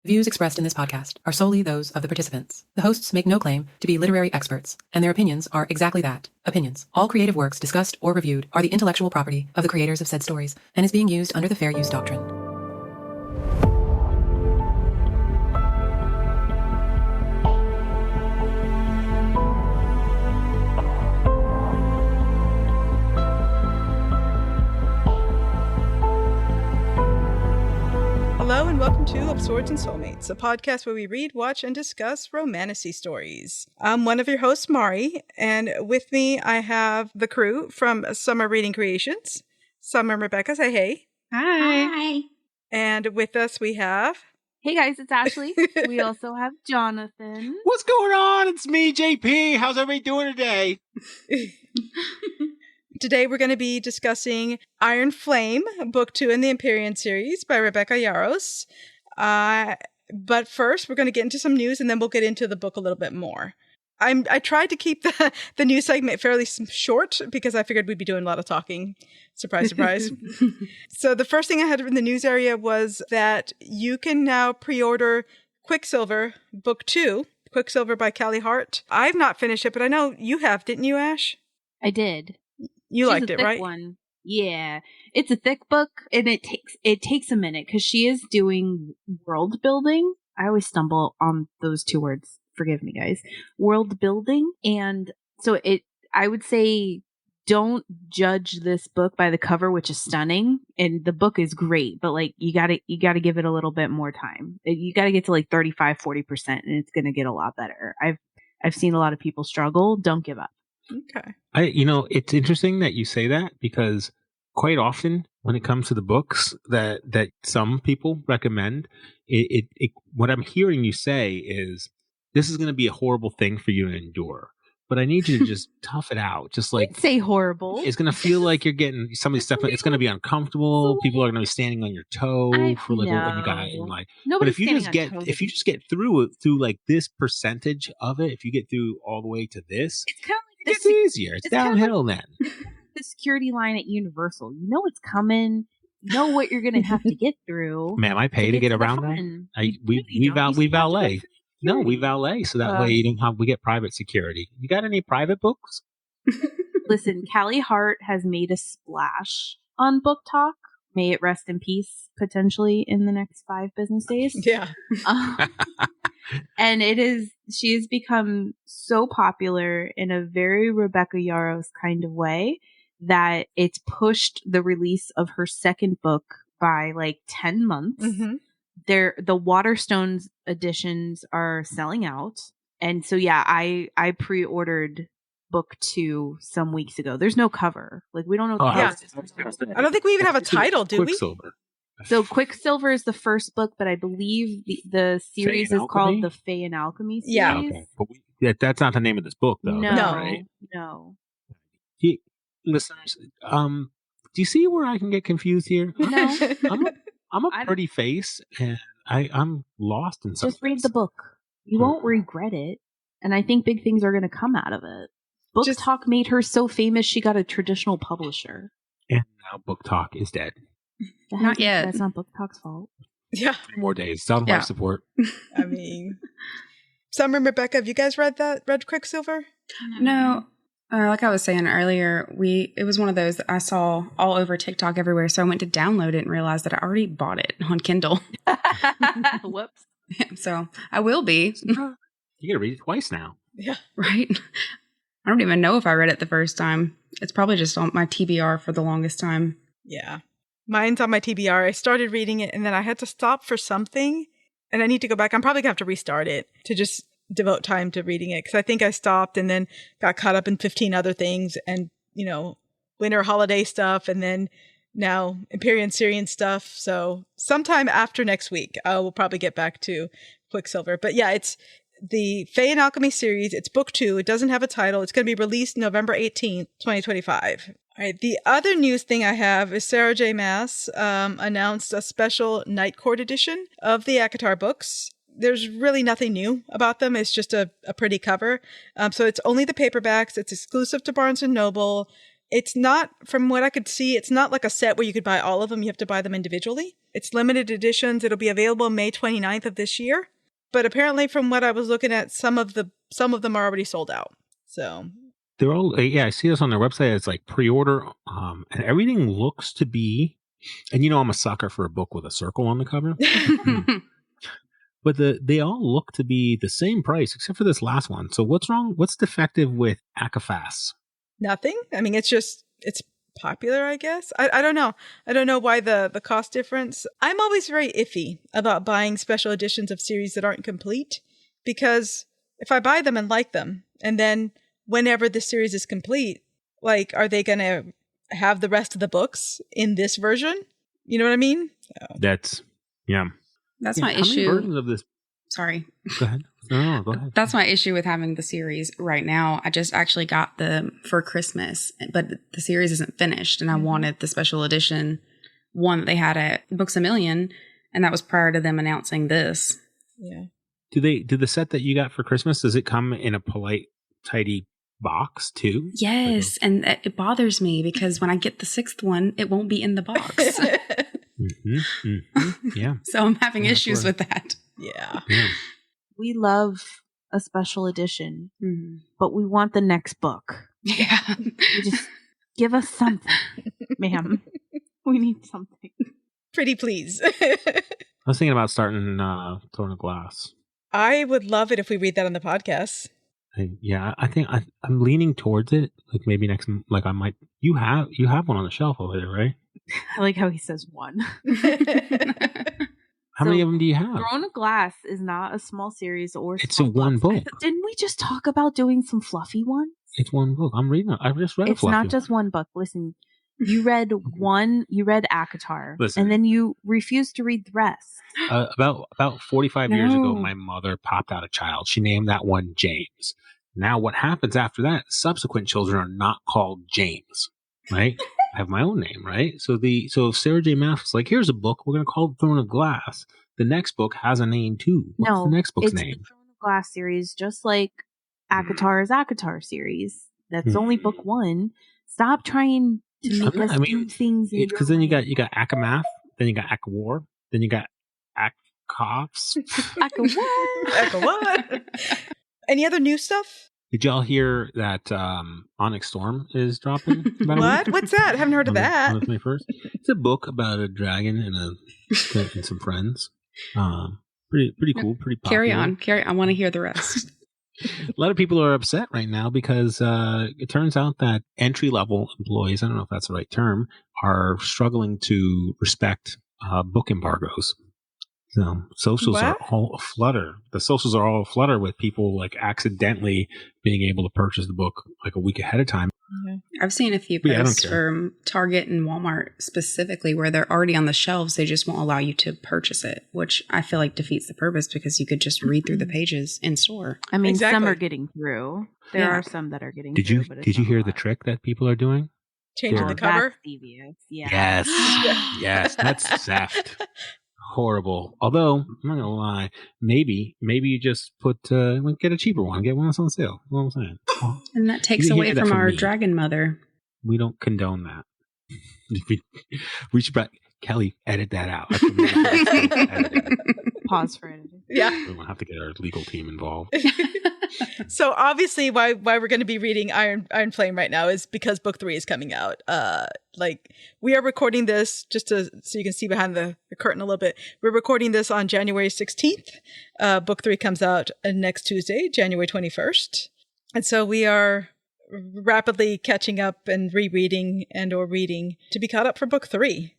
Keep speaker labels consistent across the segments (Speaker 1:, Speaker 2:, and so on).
Speaker 1: Views expressed in this podcast are solely those of the participants. The hosts make no claim to be literary experts, and their opinions are exactly that, opinions. All creative works discussed or reviewed are the intellectual property of the creators of said stories and is being used under the fair use doctrine.
Speaker 2: Hello and welcome to Of Swords and Soulmates, a podcast where we read, watch, and discuss romantasy stories. I'm one of your hosts, Mari, and with me I have the crew from Summer Reading Creations. Summer and Rebecca, say hey.
Speaker 3: Hi.
Speaker 2: And with us we have...
Speaker 3: Hey guys, it's Ashley. We also have Jonathan.
Speaker 4: What's going on? It's me, JP. How's everybody doing today?
Speaker 2: Today we're going to be discussing Iron Flame, Book 2 in the Empyrean series by Rebecca Yaros. But first, we're going to get into some news, and then we'll get into the book a little bit more. I tried to keep the news segment fairly short because I figured we'd be doing a lot of talking. Surprise, surprise. So the first thing I had in the news area was that you can now pre-order Quicksilver, Book 2, Quicksilver by Callie Hart. I've not finished it, but I know you have, didn't you, Ash?
Speaker 3: I did.
Speaker 2: You liked it, right?
Speaker 3: One. Yeah, it's a thick book, and it takes a minute because she is doing world building. I always stumble on those two words. Forgive me, guys. World building, and so I would say, don't judge this book by the cover, which is stunning, and the book is great. But like, you gotta give it a little bit more time. You gotta get to like 35-40%, and it's gonna get a lot better. I've seen a lot of people struggle. Don't give up.
Speaker 2: Okay.
Speaker 4: It's interesting that you say that because quite often when it comes to the books that some people recommend, what I'm hearing you say is this is going to be a horrible thing for you to endure. But I need you to just tough it out. Just like
Speaker 3: say horrible.
Speaker 4: It's going to feel like you're getting some of these stuff. It's going to be uncomfortable. People are going to be standing on your toe for like what you got in like. But if you just get through like this percentage of it, if you get through all the way to this,
Speaker 3: it's kind of like
Speaker 4: it's easier. It's downhill then.
Speaker 3: The security line at Universal. You know it's coming. You know what you're going to have to get through.
Speaker 4: Ma'am, I pay to get around that. We valet. No, we valet, so that way we get private security. You got any private books?
Speaker 3: Listen, Callie Hart has made a splash on BookTok. May it rest in peace, potentially in the next 5 business days.
Speaker 2: Yeah.
Speaker 3: And she has become so popular in a very Rebecca Yaros kind of way that it's pushed the release of her second book by like 10 months.
Speaker 2: Mm-hmm.
Speaker 3: The Waterstones editions are selling out. And so, yeah, I pre-ordered book 2 some weeks ago. There's no cover. Like, we don't know.
Speaker 2: I don't think we even have a title, do we?
Speaker 4: Quicksilver.
Speaker 3: So Quicksilver is the first book, but I believe the series is called the Fey and Alchemy series.
Speaker 2: Yeah.
Speaker 4: Okay. But that's not the name of this book, though.
Speaker 3: No.
Speaker 4: Right?
Speaker 3: No.
Speaker 4: Listeners, do you see where I can get confused here?
Speaker 3: No.
Speaker 4: I'm a pretty face, and I'm lost in something.
Speaker 3: Just read the book. You won't regret it. And I think big things are going to come out of it. BookTok made her so famous, she got a traditional publisher.
Speaker 4: And now BookTok is dead.
Speaker 3: Not yet. That's not BookTok's fault.
Speaker 2: Yeah.
Speaker 4: 3 more days. It's on life support.
Speaker 2: I mean, Summer and Rebecca, have you guys read Quicksilver?
Speaker 5: No. Like I was saying earlier, it was one of those that I saw all over TikTok everywhere. So I went to download it and realized that I already bought it on Kindle.
Speaker 3: Whoops.
Speaker 5: So I will be.
Speaker 4: You got to read it twice now.
Speaker 2: Yeah.
Speaker 5: Right. I don't even know if I read it the first time. It's probably just on my TBR for the longest time.
Speaker 2: Yeah. Mine's on my TBR. I started reading it and then I had to stop for something and I need to go back. I'm probably going to have to restart it to just devote time to reading it because I think I stopped and then got caught up in 15 other things and, winter holiday stuff and then now Empyrean Syrian stuff. So sometime after next week, I will probably get back to Quicksilver. But yeah, it's the Fey and Alchemy series. It's book 2. It doesn't have a title. It's going to be released November 18th, 2025. All right. The other news thing I have is Sarah J. Maas announced a special Night Court edition of the ACOTAR books. There's really nothing new about them. It's just a pretty cover. So it's only the paperbacks. It's exclusive to Barnes & Noble. It's not, from what I could see, it's not like a set where you could buy all of them. You have to buy them individually. It's limited editions. It'll be available May 29th of this year. But apparently from what I was looking at, some of them are already sold out. So
Speaker 4: they're all, yeah, I see this on their website. It's like pre-order, and everything looks to be, and I'm a sucker for a book with a circle on the cover. But they all look to be the same price, except for this last one. So what's wrong? What's defective with Akafas?
Speaker 2: nothing. I mean, it's popular, I guess. I don't know. I don't know why the cost difference. I'm always very iffy about buying special editions of series that aren't complete, because if I buy them and like them, and then whenever the series is complete, like, are they going to have the rest of the books in this version? You know what I mean? So.
Speaker 4: That's my
Speaker 5: How many
Speaker 4: issue.
Speaker 5: versions
Speaker 4: of this?
Speaker 5: Sorry.
Speaker 4: Go ahead. No, go ahead.
Speaker 5: That's my issue with having the series right now. I just actually got them for Christmas, but the series isn't finished, and I wanted the special edition one that they had at Books A Million, and that was prior to them announcing this.
Speaker 2: Yeah.
Speaker 4: Do the set that you got for Christmas, does it come in a polite, tidy box too?
Speaker 5: Yes, and it bothers me because when I get the sixth one, it won't be in the box.
Speaker 4: Yeah.
Speaker 5: So I'm having issues with that.
Speaker 2: Yeah.
Speaker 3: We love a special edition, but we want the next book.
Speaker 5: Yeah.
Speaker 3: You just give us something, ma'am. We need something.
Speaker 2: Pretty please.
Speaker 4: I was thinking about starting Throne of Glass.
Speaker 2: I would love it if we read that on the podcast.
Speaker 4: I think I'm leaning towards it. Like maybe next, like I might. You have one on the shelf over there, right?
Speaker 3: I like how he says one.
Speaker 4: How many of them do you have?
Speaker 3: Throne of Glass is not a small series or
Speaker 4: It's
Speaker 3: small
Speaker 4: a one
Speaker 3: books.
Speaker 4: book.
Speaker 3: Didn't we just talk about doing some fluffy ones?
Speaker 4: It's one book. I'm reading it. I just read
Speaker 3: It's not just one book. Listen, you read ACOTAR,
Speaker 4: Listen.
Speaker 3: and then you refused to read the rest.
Speaker 4: About 45 years ago, my mother popped out a child. She named that one James. Now, what happens after that? Subsequent children are not called James, right? I have my own name, right? So if Sarah J. Maas is like, here's a book, we're going to call it Throne of Glass. The next book has a name too. What's the next book's name?
Speaker 3: It's the Throne of Glass series, just like ACOTAR is ACOTAR series. That's only book one. Stop trying to make us do things.
Speaker 4: Because then you got Akamath, then you got Akawar, then you got Akavs.
Speaker 2: What? Any other new stuff?
Speaker 4: Did y'all hear that Onyx Storm is dropping?
Speaker 2: What? What's that? I haven't heard of that.
Speaker 4: On the 21st. It's a book about a dragon and some friends. Pretty cool. Pretty popular.
Speaker 5: Carry on. I want to hear the rest.
Speaker 4: A lot of people are upset right now because it turns out that entry-level employees, I don't know if that's the right term, are struggling to respect book embargoes. So socials are all aflutter. The socials are all aflutter with people like accidentally being able to purchase the book like a week ahead of time.
Speaker 5: I've seen a few posts from Target and Walmart specifically where they're already on the shelves. They just won't allow you to purchase it, which I feel like defeats the purpose because you could just read through the pages in store.
Speaker 3: I mean, some are getting through. There are some that are getting through.
Speaker 4: Did you hear the trick that people are doing?
Speaker 2: Changing the cover?
Speaker 3: That's devious. Yeah.
Speaker 4: Yes, that's theft. Horrible. Although I'm not gonna lie, maybe you just get a cheaper one, get one that's on sale. You know what I'm saying?
Speaker 5: And that takes away from our dragon mother.
Speaker 4: We don't condone that. We should Callie edit that out.
Speaker 3: Pause for editing.
Speaker 2: Yeah,
Speaker 4: we won't have to get our legal team involved.
Speaker 2: So obviously, why we're going to be reading Iron Flame right now is because book 3 is coming out. We are recording this so you can see behind the curtain a little bit. We're recording this on January 16th. Book 3 comes out next Tuesday, January 21st, and so we are rapidly catching up and rereading or reading to be caught up for book 3.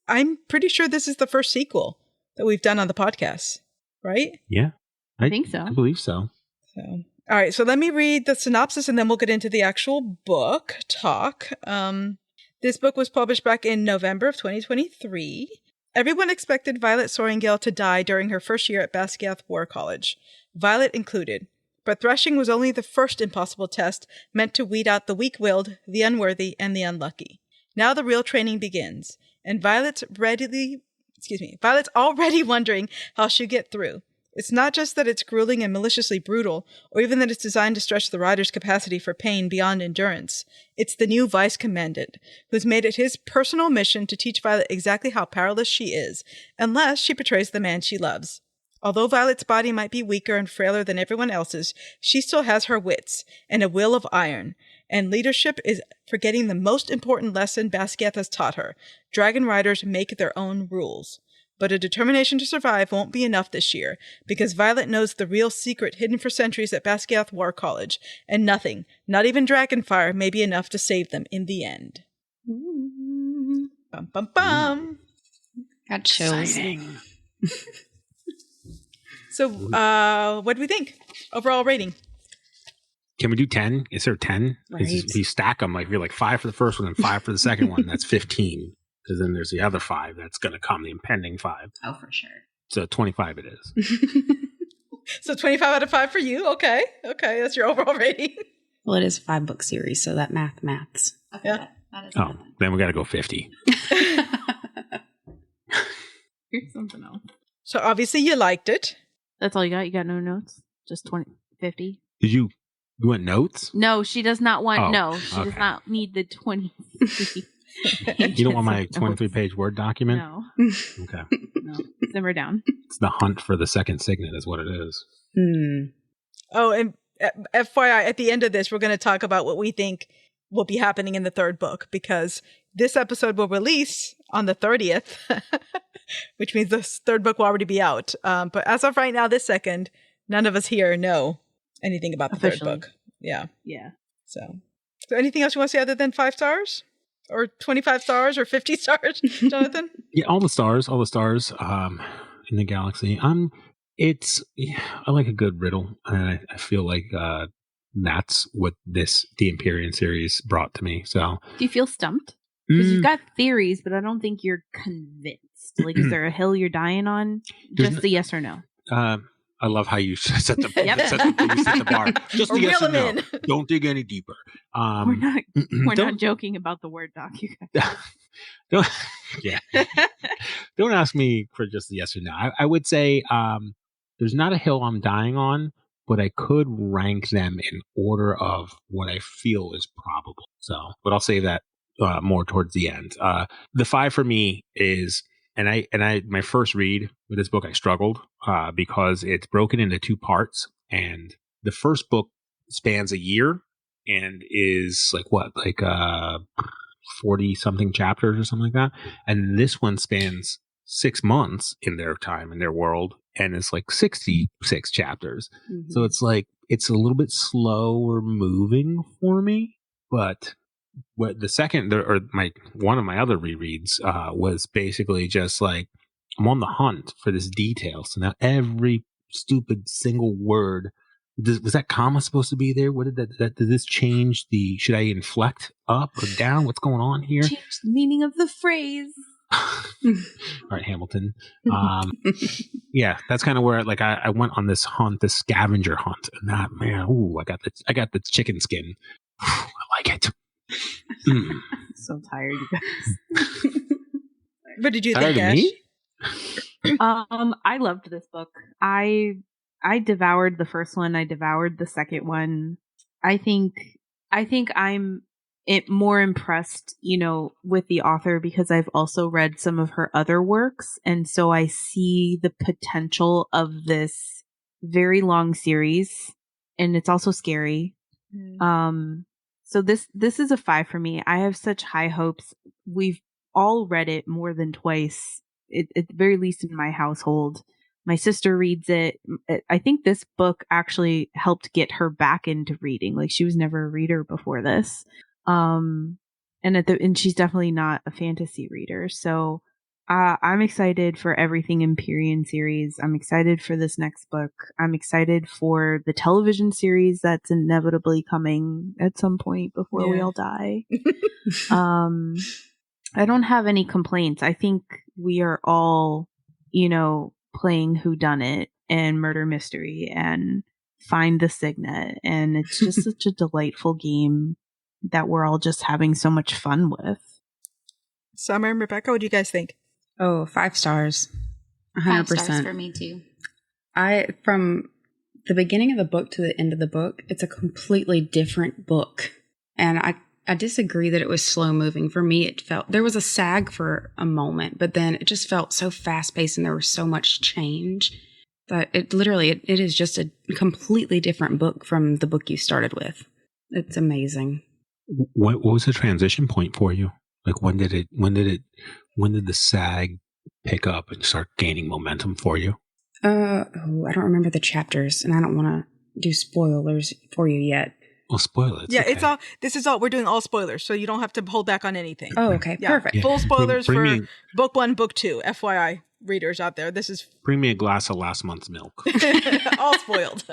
Speaker 2: I'm pretty sure this is the first sequel that we've done on the podcast, right?
Speaker 4: Yeah.
Speaker 3: I think so.
Speaker 4: I believe so.
Speaker 2: All right, so let me read the synopsis and then we'll get into the actual book talk. This book was published back in November of 2023. Everyone expected Violet Soaringale to die during her first year at Basgiath War College, Violet included. But threshing was only the first impossible test meant to weed out the weak-willed, the unworthy, and the unlucky. Now the real training begins, and Violet's already wondering how she'll get through. It's not just that it's grueling and maliciously brutal, or even that it's designed to stretch the rider's capacity for pain beyond endurance. It's the new vice commandant, who's made it his personal mission to teach Violet exactly how powerless she is, unless she betrays the man she loves. Although Violet's body might be weaker and frailer than everyone else's, she still has her wits and a will of iron. And leadership is forgetting the most important lesson Basquiat has taught her. Dragon riders make their own rules. But a determination to survive won't be enough this year, because Violet knows the real secret hidden for centuries at Basquiat War College, and nothing, not even dragonfire, may be enough to save them in the end. Bum, bum, bum.
Speaker 5: Got chills.
Speaker 2: So, what do we think? Overall rating?
Speaker 4: Can we do 10? Is there 10?
Speaker 5: Right.
Speaker 4: If you stack them, like if you're like 5 for the first one and 5 for the second one, that's 15. Because then there's the other 5 that's going to come, the impending 5.
Speaker 5: Oh, for sure.
Speaker 4: So 25 it is.
Speaker 2: So 25 out of 5 for you? Okay, that's your overall rating.
Speaker 5: Well, it is a 5-book series, so that maths.
Speaker 2: Okay, yeah.
Speaker 5: That is
Speaker 4: Oh, then we got to go 50.
Speaker 3: Here's something else.
Speaker 2: So obviously you liked it.
Speaker 3: That's all you got? You got no notes? Just 50?
Speaker 4: Did you want notes?
Speaker 3: No, she does not want.
Speaker 4: Oh,
Speaker 3: no, she does
Speaker 4: okay.
Speaker 3: not need the 20.
Speaker 4: You don't want my 23-page Word document?
Speaker 3: No.
Speaker 4: Okay.
Speaker 3: No. Simmer down.
Speaker 4: It's the hunt for the second signet is what it is.
Speaker 2: Oh, and FYI, at the end of this, we're going to talk about what we think will be happening in the third book, because this episode will release on the 30th, which means this third book will already be out. But as of right now, this second, none of us here know anything about the third book. Yeah. So anything else you want to say other than 5 stars? Or 25 stars or 50 stars, Jonathan?
Speaker 4: Yeah, all the stars in the galaxy. I like a good riddle, and I feel like that's what the Empyrean series brought to me. So,
Speaker 3: do you feel stumped? Because you've got theories, but I don't think you're convinced. Like, is there a hill you're dying on? Just the yes or no.
Speaker 4: I love how you set the,
Speaker 3: Yep.
Speaker 4: set the bar. Just the yes or no. Don't dig any deeper.
Speaker 3: We're not joking about the Word doc, you guys.
Speaker 4: Don't ask me for just the yes or no. I would say there's not a hill I'm dying on, but I could rank them in order of what I feel is probable. So, but I'll say that more towards the end. The 5 for me is. And I, my first read with this book, I struggled because it's broken into 2 parts. And the first book spans a year and is like 40 something chapters or something like that. And this one spans 6 months in their time, in their world. And it's like 66 chapters. Mm-hmm. So it's like, it's a little bit slower moving for me, but what the second or one of my other rereads was basically just like I'm on the hunt for this detail. So now every stupid single word was that comma supposed to be there? What did did this change the? Should I inflect up or down? What's going on here?
Speaker 3: Change the meaning of the phrase.
Speaker 4: All right, Hamilton. Yeah, that's kind of where like I went on this hunt, this scavenger hunt, and that man, I got the chicken skin. I like it.
Speaker 3: I'm so tired, you guys.
Speaker 2: What did you
Speaker 4: tired
Speaker 2: think, Ash?
Speaker 3: I loved this book. I devoured the first one. I devoured the second one. I think I'm more impressed, with the author because I've also read some of her other works, and so I see the potential of this very long series, and it's also scary. So this is a 5 for me. I have such high hopes. We've all read it more than twice, at the very least in my household. My sister reads it. I think this book actually helped get her back into reading. Like, she was never a reader before this. And she's definitely not a fantasy reader. So I'm excited for everything Empyrean series. I'm excited for this next book. I'm excited for the television series that's inevitably coming at some point before we all die. I don't have any complaints. I think we are all, playing whodunit and murder mystery and find the signet. And it's just such a delightful game that we're all just having so much fun with.
Speaker 2: Summer and Rebecca, what do you guys think?
Speaker 5: Oh, 5 stars. 100%.
Speaker 6: 5 stars for me too.
Speaker 5: From the beginning of the book to the end of the book, it's a completely different book. And I disagree that it was slow moving. For me, it felt, there was a sag for a moment, but then it just felt so fast paced and there was so much change that it is just a completely different book from the book you started with. It's amazing.
Speaker 4: What was the transition point for you? Like when did the sag pick up and start gaining momentum for you?
Speaker 5: I don't remember the chapters, and I don't want to do spoilers for you yet.
Speaker 4: Well, spoil it.
Speaker 2: Yeah,
Speaker 4: okay.
Speaker 2: this is all, we're doing all spoilers, so you don't have to hold back on anything.
Speaker 5: Oh, okay.
Speaker 2: Yeah.
Speaker 5: Perfect.
Speaker 4: Yeah.
Speaker 2: Full spoilers
Speaker 4: Bring
Speaker 2: for
Speaker 4: me-
Speaker 2: book 1, book 2, FYI, readers out there. This is
Speaker 4: Bring me a glass of last month's milk.
Speaker 2: all spoiled.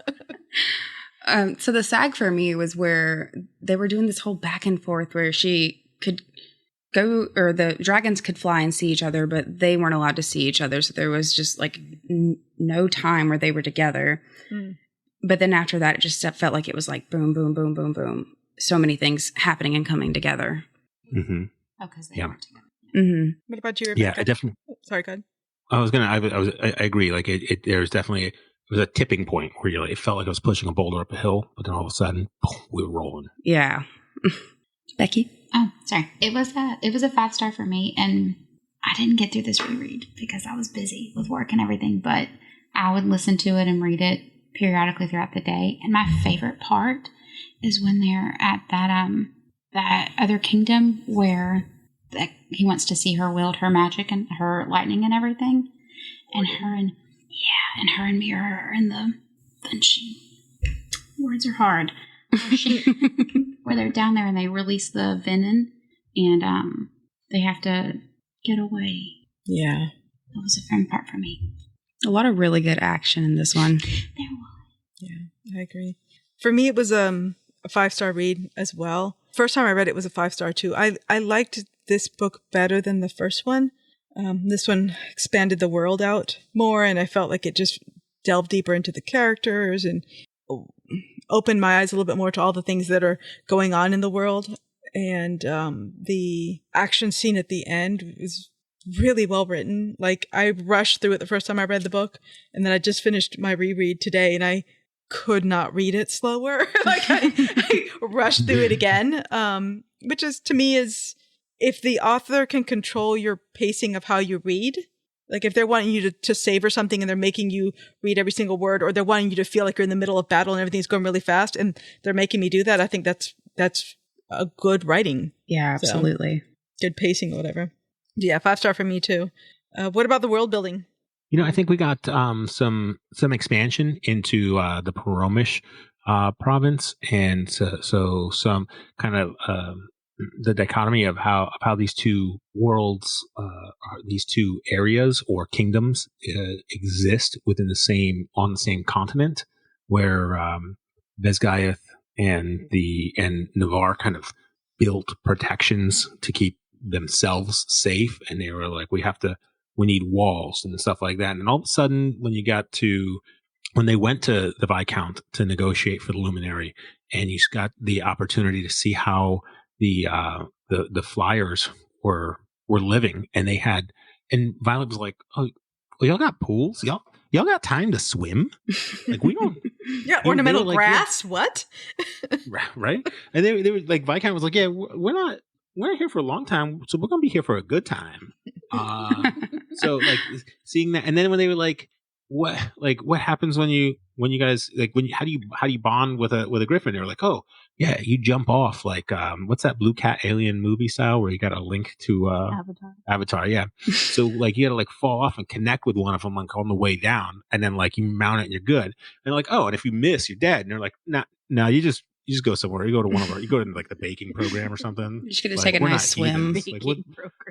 Speaker 5: So the sag for me was where they were doing this whole back and forth where she could go, or the dragons could fly and see each other, but they weren't allowed to see each other. So there was just like no time where they were together.
Speaker 2: Mm.
Speaker 5: But then after that, it just felt like it was like boom, boom, boom, boom, boom. So many things happening and coming together.
Speaker 4: Mm-hmm.
Speaker 3: Oh, because they
Speaker 4: Yeah.
Speaker 3: weren't together.
Speaker 5: Mm-hmm.
Speaker 2: What about you, Rebecca?
Speaker 4: Yeah, I definitely.
Speaker 2: Sorry, go ahead.
Speaker 4: I agree. Like it was a tipping point where it felt like I was pushing a boulder up a hill, but then all of a sudden, boom, we were rolling.
Speaker 5: Yeah. Becky?
Speaker 3: Oh, sorry. It was a 5-star for me, and I didn't get through this reread because I was busy with work and everything, but I would listen to it and read it periodically throughout the day. And my favorite part is when they're at that other kingdom where he wants to see her wield her magic and her lightning and everything, and her and Mirror are in the words are hard. Where they're down there and they release the venom and they have to get away.
Speaker 2: Yeah.
Speaker 3: That was a fun part for me.
Speaker 5: A lot of really good action in this one.
Speaker 3: There was.
Speaker 2: Yeah, I agree. For me, it was a 5-star read as well. First time I read it was a 5-star too. I liked this book better than the first one. This one expanded the world out more, and I felt like it just delved deeper into the characters and opened my eyes a little bit more to all the things that are going on in the world. And the action scene at the end was really well written. Like, I rushed through it the first time I read the book, and then I just finished my reread today, and I could not read it slower. Like, I rushed through it again, which is, to me, is if the author can control your pacing of how you read, like if they're wanting you to savor something and they're making you read every single word, or they're wanting you to feel like you're in the middle of battle and everything's going really fast, and they're making me do that, I think that's a good writing.
Speaker 5: Yeah, absolutely.
Speaker 2: So, good pacing or whatever. Yeah, 5-star for me too. What about the world building?
Speaker 4: I think we got some expansion into the Paromish province, and so some kind of the dichotomy of how these two worlds, these two areas or kingdoms exist on the same continent, where Vesgaeth and Navarre kind of built protections to keep themselves safe, and they were like, we need walls and stuff like that. And all of a sudden, when they went to the Viscount to negotiate for the Luminary, and you got the opportunity to see how the Flyers were living, and Violet was like, oh, well, y'all got pools, y'all got time to swim, like we don't.
Speaker 2: Yeah, ornamental
Speaker 4: like,
Speaker 2: grass. Yeah. What?
Speaker 4: Right? And they were like, Viscount was like, yeah, we're not here for a long time, so we're gonna be here for a good time. So like seeing that, and then when they were like, what happens when you guys how do you bond with a griffin? They were like, oh yeah, you jump off like what's that Blue Cat alien movie style where you got a link to Avatar, yeah. So like you got to like fall off and connect with one of them like on the way down, and then like you mount it and you're good. And they're like, oh, and if you miss, you're dead. And they're like, nah, you just go somewhere. You go to like the baking program or something.
Speaker 5: You're just gonna take a nice swim.
Speaker 4: Like, what,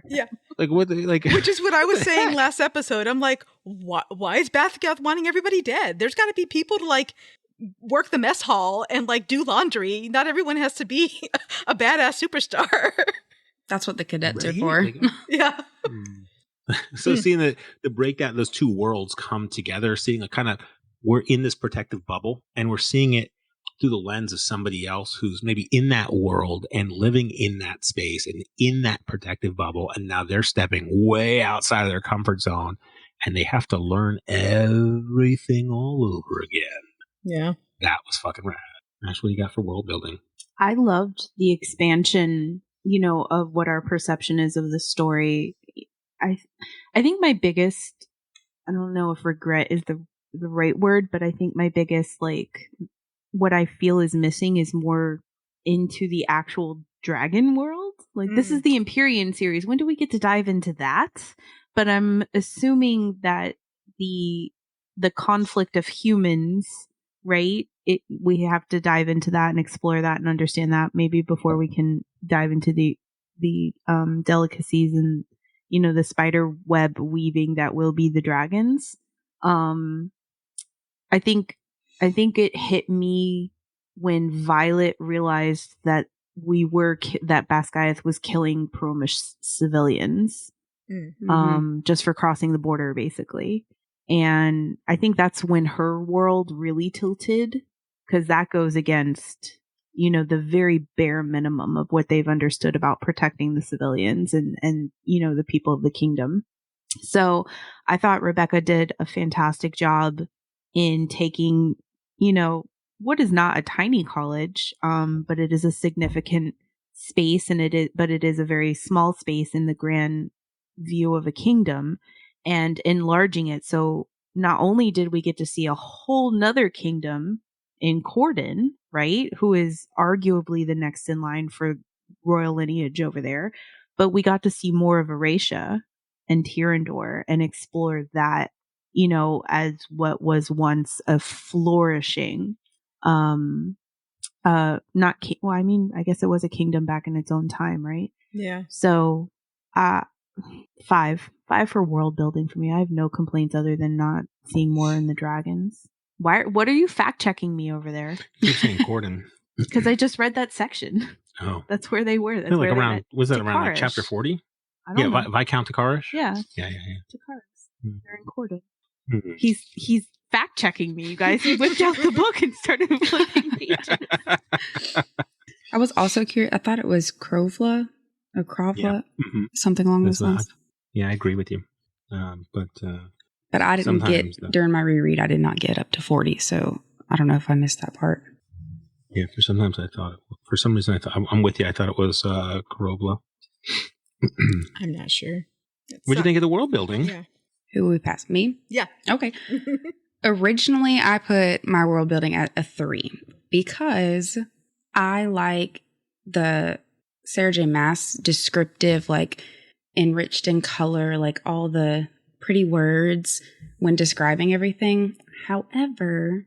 Speaker 2: yeah.
Speaker 4: Like what? Like
Speaker 2: which is what I was saying last episode. I'm like, why is Bathgath wanting everybody dead? There's got to be people to like work the mess hall and like do laundry. Not everyone has to be a badass superstar.
Speaker 5: That's what the cadets are
Speaker 4: right?
Speaker 5: for.
Speaker 4: Like,
Speaker 2: yeah.
Speaker 4: So seeing the breakdown, those two worlds come together, seeing a kind of, we're in this protective bubble, and we're seeing it through the lens of somebody else who's maybe in that world and living in that space and in that protective bubble, and now they're stepping way outside of their comfort zone, and they have to learn everything all over again.
Speaker 2: Yeah.
Speaker 4: That was fucking rad. That's what you got for world building.
Speaker 3: I loved the expansion, of what our perception is of the story. I think my biggest, I don't know if regret is the right word, but I think my biggest, what I feel is missing is more into the actual dragon world. This is the Empyrean series. When do we get to dive into that? But I'm assuming that the conflict of humans, right? We have to dive into that and explore that and understand that maybe before we can dive into the delicacies and the spider web weaving that will be the dragons. I think it hit me when Violet realized that that Basgiath was killing Promish civilians, just for crossing the border, basically. And I think that's when her world really tilted, because that goes against, the very bare minimum of what they've understood about protecting the civilians and the people of the kingdom. So I thought Rebecca did a fantastic job in taking, what is not a tiny college, but it is a significant space, and it is a very small space in the grand view of a kingdom, and enlarging it. So not only did we get to see a whole nother kingdom in Corden, right, who is arguably the next in line for royal lineage over there, but we got to see more of Erasia and Tyrandor and explore that, as what was once a flourishing, I guess it was a kingdom back in its own time, right?
Speaker 2: Yeah.
Speaker 3: So, 5 for world building for me. I have no complaints other than not seeing more in the dragons. What are you fact checking me over there?
Speaker 4: Keep saying Corden.
Speaker 3: Because I just read that section.
Speaker 4: Oh,
Speaker 3: that's where they were. That's
Speaker 4: like
Speaker 3: where
Speaker 4: around. Was that around chapter 40?
Speaker 3: I don't know.
Speaker 4: Viscount Takarish?
Speaker 3: Yeah.
Speaker 4: Yeah.
Speaker 3: Takarish. They're in Corden.
Speaker 4: Mm-hmm.
Speaker 3: He's fact checking me, you guys. He whipped out the book and started flipping pages.
Speaker 5: I was also curious. I thought it was Krovla or Krovla, something along those lines.
Speaker 4: Yeah, I agree with you.
Speaker 5: But I didn't get, during my reread, I did not get up to 40, so I don't know if I missed that part.
Speaker 4: Yeah, for some reason I thought, I'm with you, I thought it was Krovla.
Speaker 2: I'm not sure.
Speaker 4: What do you think of the world building?
Speaker 2: Yeah.
Speaker 5: Who will we pass? Me?
Speaker 2: Yeah.
Speaker 5: Okay. Originally, I put my world building at a 3 because I like the Sarah J. Maas descriptive, enriched in color, all the pretty words when describing everything. However,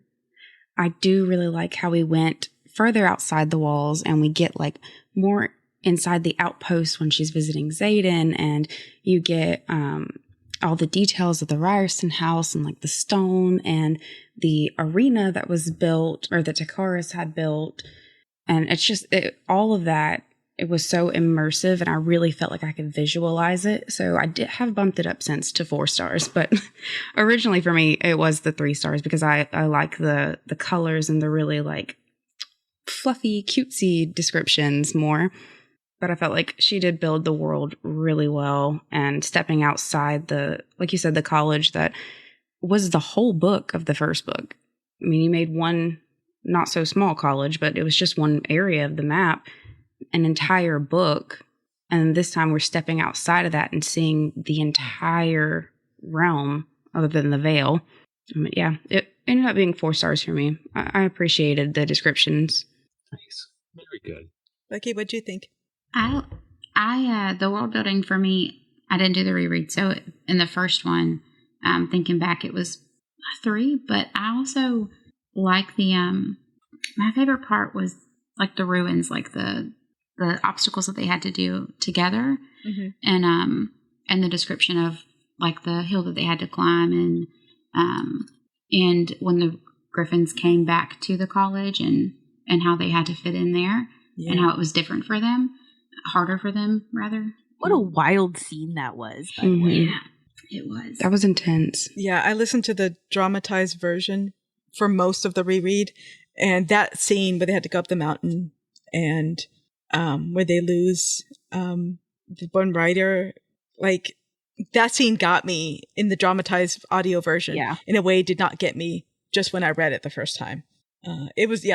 Speaker 5: I do really like how we went further outside the walls and we get more inside the outpost when she's visiting Xaden, and you get all the details of the Ryerson house and the stone and the arena that was built, or that Takaris had built. And it's just all of that. It was so immersive, and I really felt like I could visualize it. So I have bumped it up since to 4 stars, but originally for me, it was the 3 stars because I like the colors and the really fluffy, cutesy descriptions more. But I felt like she did build the world really well, and stepping outside like you said, the college that was the whole book of the first book. I mean, you made one not so small college, but it was just one area of the map, an entire book. And this time we're stepping outside of that and seeing the entire realm other than the Vale. Yeah, it ended up being 4 stars for me. I appreciated the descriptions.
Speaker 4: Nice. Very good.
Speaker 2: Becky, what do you think?
Speaker 6: The world building for me, I didn't do the reread. So in the first one, thinking back, it was a 3, but I also like my favorite part was the ruins, the obstacles that they had to do together, and the description of the hill that they had to climb, and when the Griffins came back to the college and how they had to fit in there, and how it was different for them, harder for them rather.
Speaker 3: What a wild scene that was, by the way.
Speaker 6: Yeah, it was.
Speaker 5: That was intense.
Speaker 2: Yeah, I listened to the dramatized version for most of the reread, and that scene where they had to go up the mountain and where they lose the one rider, that scene got me in the dramatized audio version.
Speaker 3: Yeah.
Speaker 2: In a way, it did not get me just when I read it the first time. It was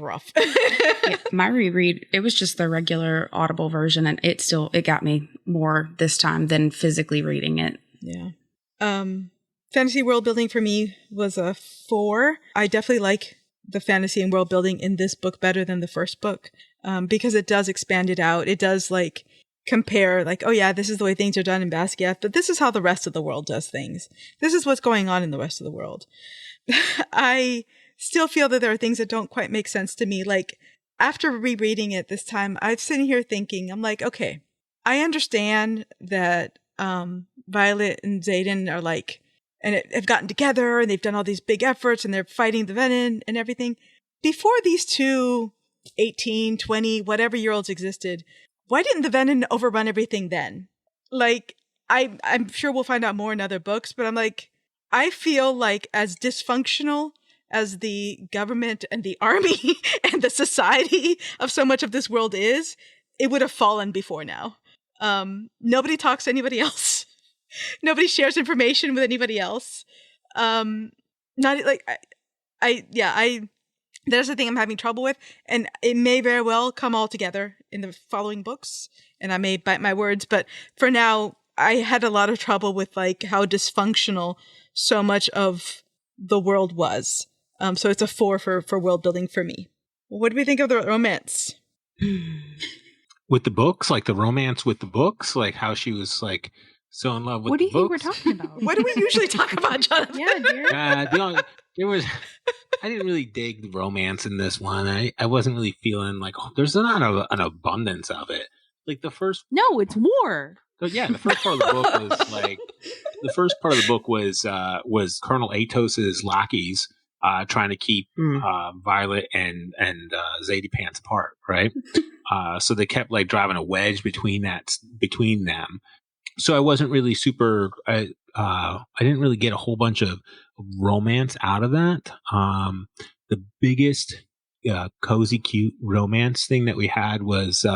Speaker 2: rough.
Speaker 5: Yeah, my reread, it was just the regular Audible version, and it got me more this time than physically reading it.
Speaker 2: Yeah. Fantasy world building for me was a 4. I definitely like the fantasy and world building in this book better than the first book, because it does expand it out. It does like compare, like, oh yeah, this is the way things are done in Basquiat, but this is how the rest of the world does things. This is what's going on in the rest of the world. I still feel that there are things that don't quite make sense to me. Like, after rereading it this time, I'm sitting here thinking, I'm like, okay, I understand that Violet and Xaden are like, and have gotten together, and they've done all these big efforts, and they're fighting the venom and everything. Before these two 18, 20, whatever year olds existed, why didn't the venom overrun everything then? Like, I'm sure we'll find out more in other books, but I'm like, I feel like as dysfunctional as the government and the army and the society of so much of this world is, it would have fallen before now. Nobody talks to anybody else. Nobody shares information with anybody else. Not like there's the thing I'm having trouble with, and it may very well come all together in the following books, and I may bite my words, but for now, I had a lot of trouble with like how dysfunctional so much of the world was. So it's a 4 for world building for me. What do we think of the romance?
Speaker 4: With the books, like the romance with the books, like how she was like so in love with
Speaker 3: What do
Speaker 4: the
Speaker 3: you think
Speaker 4: books.
Speaker 3: we're talking about?
Speaker 2: What do we usually talk about, Jonathan?
Speaker 3: Yeah, dear.
Speaker 4: I didn't really dig the romance in this one. I wasn't really feeling like there's not an abundance of it. Like the first,
Speaker 3: No, it's war.
Speaker 4: the first part of the book was like the first part of the book was Colonel Atos's lackeys trying to keep Violet and Zadie Pants apart, right? So they kept like driving a wedge between them. So I wasn't really super. I didn't really get a whole bunch of romance out of that. The biggest cozy, cute romance thing that we had was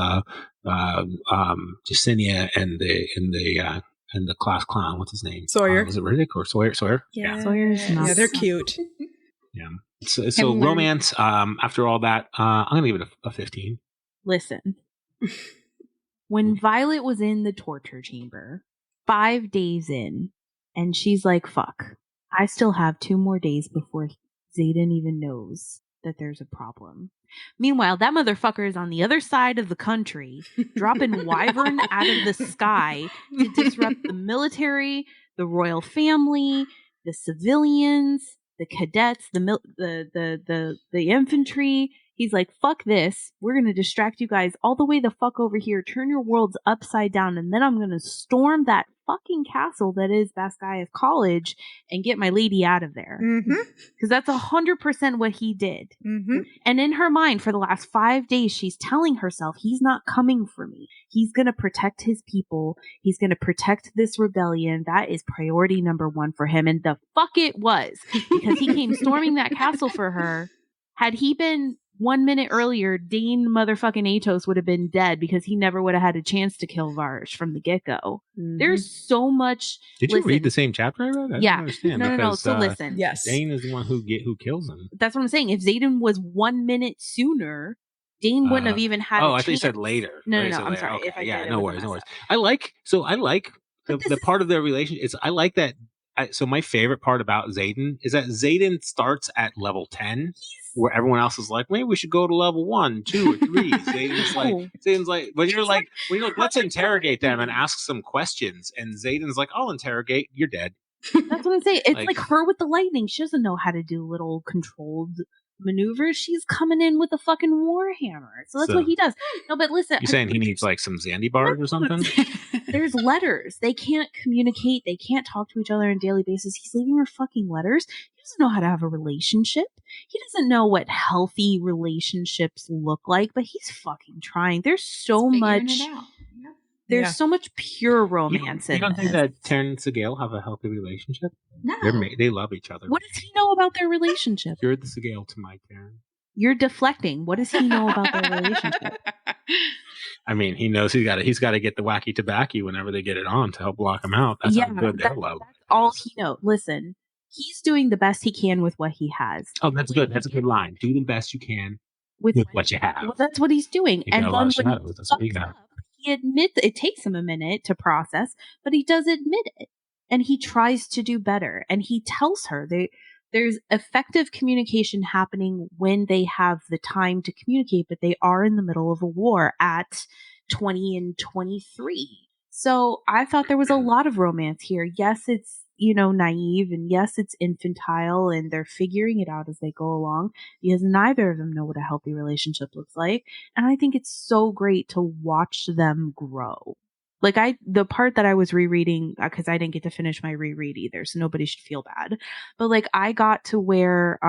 Speaker 4: Jacinia and the class clown. What's his name?
Speaker 2: Sawyer.
Speaker 4: Was it Riddick or Sawyer? Sawyer.
Speaker 5: Yeah.
Speaker 3: Sawyer's not.
Speaker 2: Yeah, they're cute.
Speaker 4: Yeah. So romance. After all that, I'm gonna give it a 15.
Speaker 3: Listen. When Violet was in the torture chamber, 5 days in, and she's like, fuck, I still have 2 more days before Xaden even knows that there's a problem. Meanwhile, that motherfucker is on the other side of the country, dropping wyvern out of the sky to disrupt the military, the royal family, the civilians, the cadets, the infantry. He's like, fuck this. We're going to distract you guys all the way the fuck over here, turn your worlds upside down, and then I'm going to storm that fucking castle that is Basquiat College and get my lady out of there. Because that's 100% what he did. And in her mind, for the last 5 days, she's telling herself, he's not coming for me. He's going to protect his people. He's going to protect this rebellion. That is priority number 1 for him. And the fuck it was. Because he came storming that castle for her. Had he been 1 minute earlier, Dane motherfucking Atos would have been dead because he never would have had a chance to kill Varsh from the get-go. There's so much.
Speaker 4: Did you read the same chapter I read? I
Speaker 3: Yeah.
Speaker 4: don't understand.
Speaker 3: No. So listen.
Speaker 2: Yes.
Speaker 4: Dane is the one who kills him.
Speaker 3: That's what I'm saying. If Xaden was 1 minute sooner, Dane wouldn't have even had.
Speaker 4: I thought you said later.
Speaker 3: No.
Speaker 4: Said
Speaker 3: I'm
Speaker 4: later.
Speaker 3: sorry.
Speaker 4: Okay.
Speaker 3: If I
Speaker 4: Yeah,
Speaker 3: did,
Speaker 4: no worries. I like the part of their relationship. I like that. So my favorite part about Xaden is that Xaden starts at level 10, where everyone else is like, maybe we should go to level 1, 2, or 3. Xaden's like, but you're like, let's interrogate them and ask some questions. And Xaden's like, I'll interrogate. You're dead.
Speaker 3: That's what I'm saying. It's like her with the lightning. She doesn't know how to do little controlled maneuvers. She's coming in with a fucking warhammer. So that's what he does. No, but listen.
Speaker 4: You're saying he needs like some Zandy bars or something?
Speaker 3: There's letters. They can't communicate. They can't talk to each other on a daily basis. He's leaving her fucking letters. He doesn't know how to have a relationship. He doesn't know what healthy relationships look like, but he's fucking trying. There's so much. There's so much pure romance in
Speaker 4: You don't think
Speaker 3: this.
Speaker 4: that Taryn and Segale have a healthy relationship?
Speaker 6: No.
Speaker 4: They love each other.
Speaker 3: What does he know about their relationship?
Speaker 4: You're the Segale to my Taryn.
Speaker 3: You're deflecting. What does he know about their relationship?
Speaker 4: I mean, he knows he's got to get the wacky tobacco whenever they get it on to help block him out. That's how good their love.
Speaker 3: That's all he knows. Listen, he's doing the best he can with what he has.
Speaker 4: Oh, that's good. That's a good line. Do the best you can with what you have.
Speaker 3: Well, that's what he's doing.
Speaker 4: You
Speaker 3: and
Speaker 4: got a lot of shadows. That's what he got.
Speaker 3: He admits it takes him a minute to process, but he does admit it. And he tries to do better. And he tells her there's effective communication happening when they have the time to communicate, but they are in the middle of a war at 20 and 23. So I thought there was a lot of romance here. Yes, it's, naive, and yes, it's infantile, and they're figuring it out as they go along because neither of them know what a healthy relationship looks like. And I think it's so great to watch them grow. Like the part that I was rereading, because I didn't get to finish my reread either, so nobody should feel bad. But like I got to where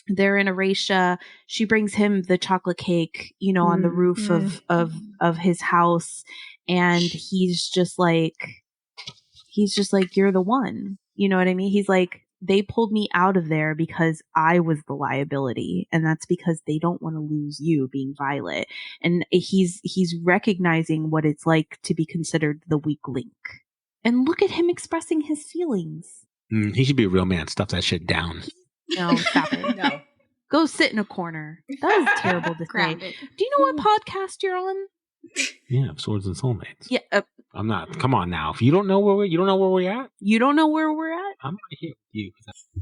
Speaker 3: they're in Erasia. She brings him the chocolate cake, on the roof of his house, and he's just like, you're the one. You know what I mean? He's like, they pulled me out of there because I was the liability, and that's because they don't want to lose you, being Violet. And he's recognizing what it's like to be considered the weak link. And look at him expressing his feelings.
Speaker 4: He should be a real man. Stuff that shit down.
Speaker 3: No, stop it. No. Go sit in a corner. That was terrible to say. Do you know what podcast you're on?
Speaker 4: Yeah, Swords and Soulmates.
Speaker 3: Yeah.
Speaker 4: I'm not. Come on now. If you don't know where we're at.
Speaker 3: You don't know where we're at?
Speaker 4: I'm right here with you.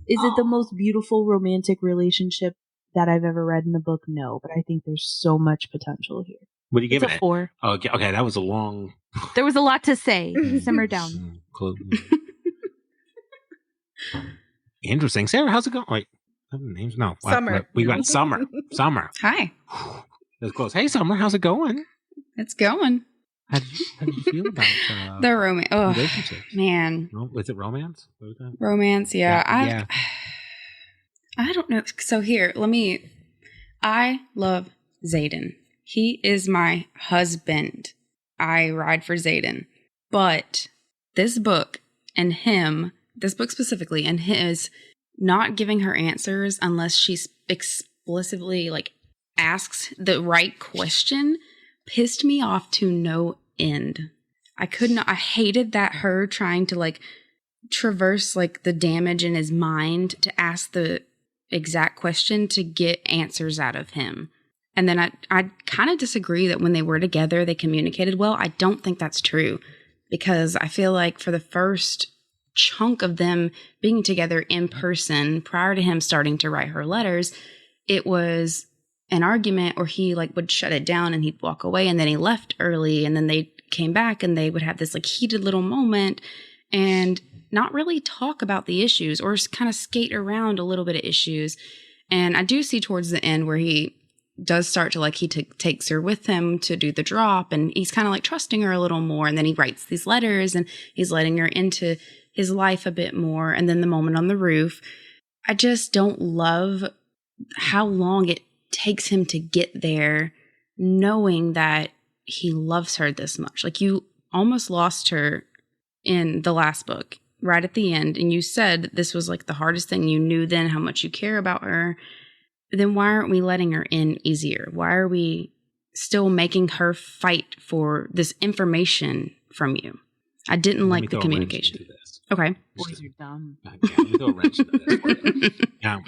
Speaker 3: Is it the most beautiful romantic relationship that I've ever read in a book? No, but I think there's so much potential here.
Speaker 4: What are you giving
Speaker 3: it?
Speaker 4: It?
Speaker 3: 4.
Speaker 4: Oh, okay. That was a long.
Speaker 3: There was a lot to say. Simmer down.
Speaker 4: Interesting. Sarah, how's it going? Wait, names? No.
Speaker 2: Summer.
Speaker 4: We got Summer. Summer.
Speaker 5: Hi.
Speaker 4: That's close. Hey, Summer, how's it going?
Speaker 5: It's going.
Speaker 4: How did you feel about
Speaker 5: the romance? Oh,
Speaker 4: relationships?
Speaker 5: Man.
Speaker 4: Was it romance?
Speaker 5: Romance, yeah. I don't know. So here, I love Xaden. He is my husband. I ride for Xaden. But this book specifically, and his not giving her answers unless she explicitly asks the right question pissed me off to no end. I hated that her trying to traverse the damage in his mind to ask the exact question to get answers out of him. And then I kind of disagree that when they were together, they communicated well. I don't think that's true, because I feel like for the first chunk of them being together in person, prior to him starting to write her letters, it was an argument, or he would shut it down and he'd walk away, and then he left early, and then they came back and they would have this heated little moment and not really talk about the issues, or kind of skate around a little bit of issues. And I do see towards the end where he does start to he takes her with him to do the drop, and he's kind of trusting her a little more, and then he writes these letters and he's letting her into his life a bit more. And then the moment on the roof, I just don't love how long it takes him to get there, knowing that he loves her this much. You almost lost her in the last book right at the end, and you said this was the hardest thing. You knew then how much you care about her. Then why aren't we letting her in easier? Why are we still making her fight for this information from you? I didn't like the communication. Okay.
Speaker 3: Boys are dumb.
Speaker 4: Let me throw a wrench into this. Now,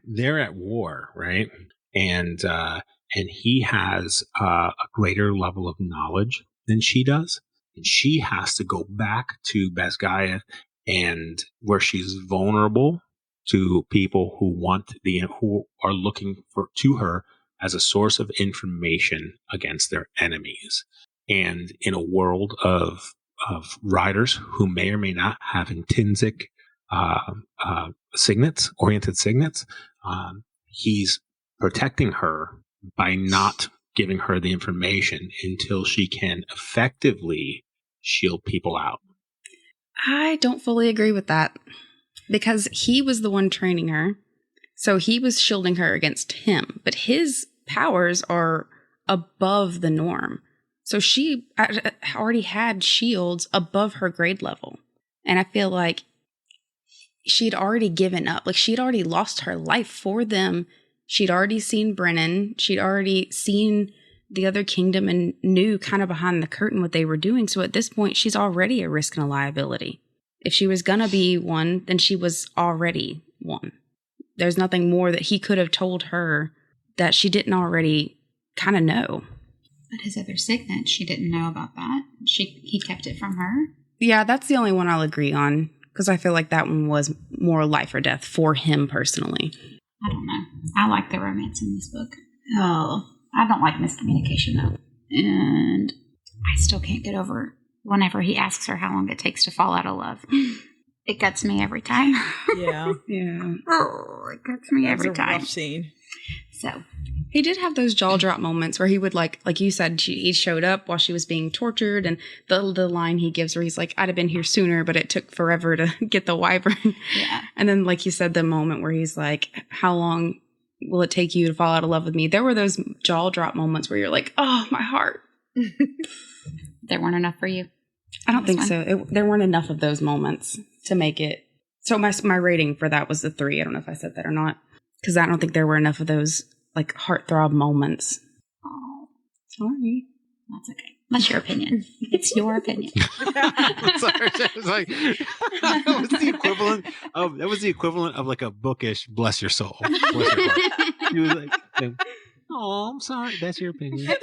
Speaker 4: they're at war, right? And he has a greater level of knowledge than she does. And she has to go back to Basgiath, and where she's vulnerable to people who are looking to her as a source of information against their enemies. And in a world of riders who may or may not have intrinsic oriented signets, he's protecting her by not giving her the information until she can effectively shield people out.
Speaker 5: I don't fully agree with that, because he was the one training her. So he was shielding her against him, but his powers are above the norm. So she already had shields above her grade level. And I feel like she'd already given up. She'd already lost her life for them. She'd already seen Brennan. She'd already seen the other kingdom and knew kind of behind the curtain what they were doing. So at this point, she's already a risk and a liability. If she was going to be one, then she was already one. There's nothing more that he could have told her that she didn't already kind of know.
Speaker 6: But his other signet, she didn't know about that. He kept it from her.
Speaker 5: Yeah, that's the only one I'll agree on, because I feel like that one was more life or death for him personally.
Speaker 6: I don't know. I like the romance in this book. Oh, I don't like miscommunication, though. And I still can't get over whenever he asks her how long it takes to fall out of love. It guts me every time.
Speaker 2: Yeah.
Speaker 5: Yeah.
Speaker 6: Oh, it guts me every
Speaker 2: That's a
Speaker 6: time.
Speaker 2: rough scene.
Speaker 6: So,
Speaker 5: He did have those jaw drop moments where he would like you said, he showed up while she was being tortured, and the line he gives where he's like, I'd have been here sooner, but it took forever to get the wyvern.
Speaker 6: yeah.
Speaker 5: And then, like you said, the moment where he's like, how long will it take you to fall out of love with me? There were those jaw drop moments where you're like, oh, my heart.
Speaker 6: There weren't enough for you.
Speaker 5: I don't
Speaker 6: This
Speaker 5: think
Speaker 6: one?
Speaker 5: so. There weren't enough of those moments to make it. So my rating for that was the 3. I don't know if I said that or not, because I don't think there were enough of those like heartthrob moments.
Speaker 6: Oh,
Speaker 5: Sorry.
Speaker 6: that's okay. That's your opinion. It's your opinion.
Speaker 4: Sorry, I was like, that was the equivalent of like a bookish bless your soul. Bless your heart. He was like, oh, I'm sorry. That's your opinion.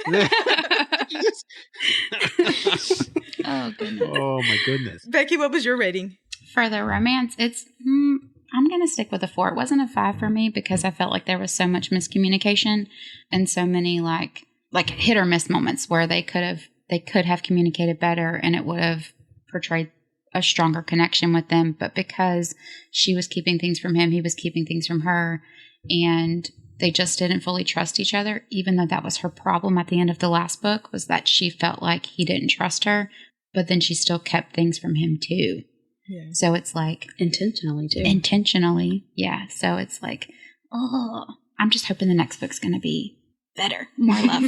Speaker 6: Oh, goodness.
Speaker 4: Oh my goodness.
Speaker 2: Becky, what was your rating?
Speaker 6: For the romance, it's I'm going to stick with a 4. It wasn't a 5 for me because I felt like there was so much miscommunication and so many like hit or miss moments where they could have communicated better and it would have portrayed a stronger connection with them. But because she was keeping things from him, he was keeping things from her, and they just didn't fully trust each other, even though that was her problem at the end of the last book, was that she felt like he didn't trust her, but then she still kept things from him too.
Speaker 2: Yeah.
Speaker 6: So it's like
Speaker 5: Intentionally, too.
Speaker 6: intentionally. Yeah. So it's like, oh, I'm just hoping the next book's going to be better. More love.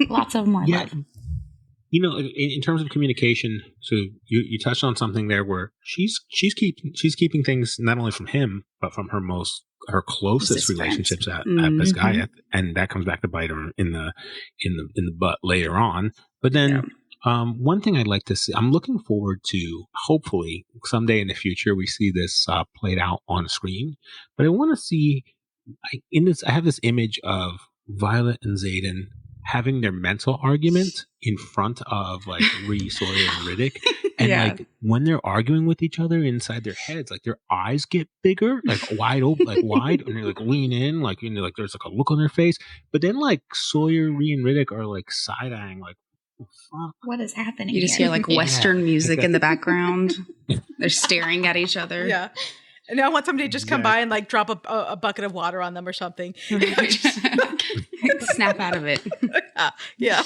Speaker 6: Lots of more love.
Speaker 4: You know, in terms of communication, so you touched on something there where she's keeping things not only from him, but from her closest relationships at Biscayeth, and that comes back to bite her in the butt later on. But then one thing I'd like to see, I'm looking forward to, hopefully someday in the future we see this played out on screen. But I want to see I have this image of Violet and Xaden having their mental argument in front of like Rhys, Sawyer, and Riddick. And like when they're arguing with each other inside their heads, like their eyes get bigger, like wide open, and they're like lean in, like, you know, like there's like a look on their face. But then like Sawyer, Rhys, and Riddick are like side-eyeing, like, what the fuck?
Speaker 6: What is happening?
Speaker 5: You just
Speaker 6: here?
Speaker 5: hear like Western music in the background. They're staring at each other.
Speaker 2: Yeah. And I want somebody to just come by and like drop a bucket of water on them or something.
Speaker 5: Snap out of it.
Speaker 2: Yeah.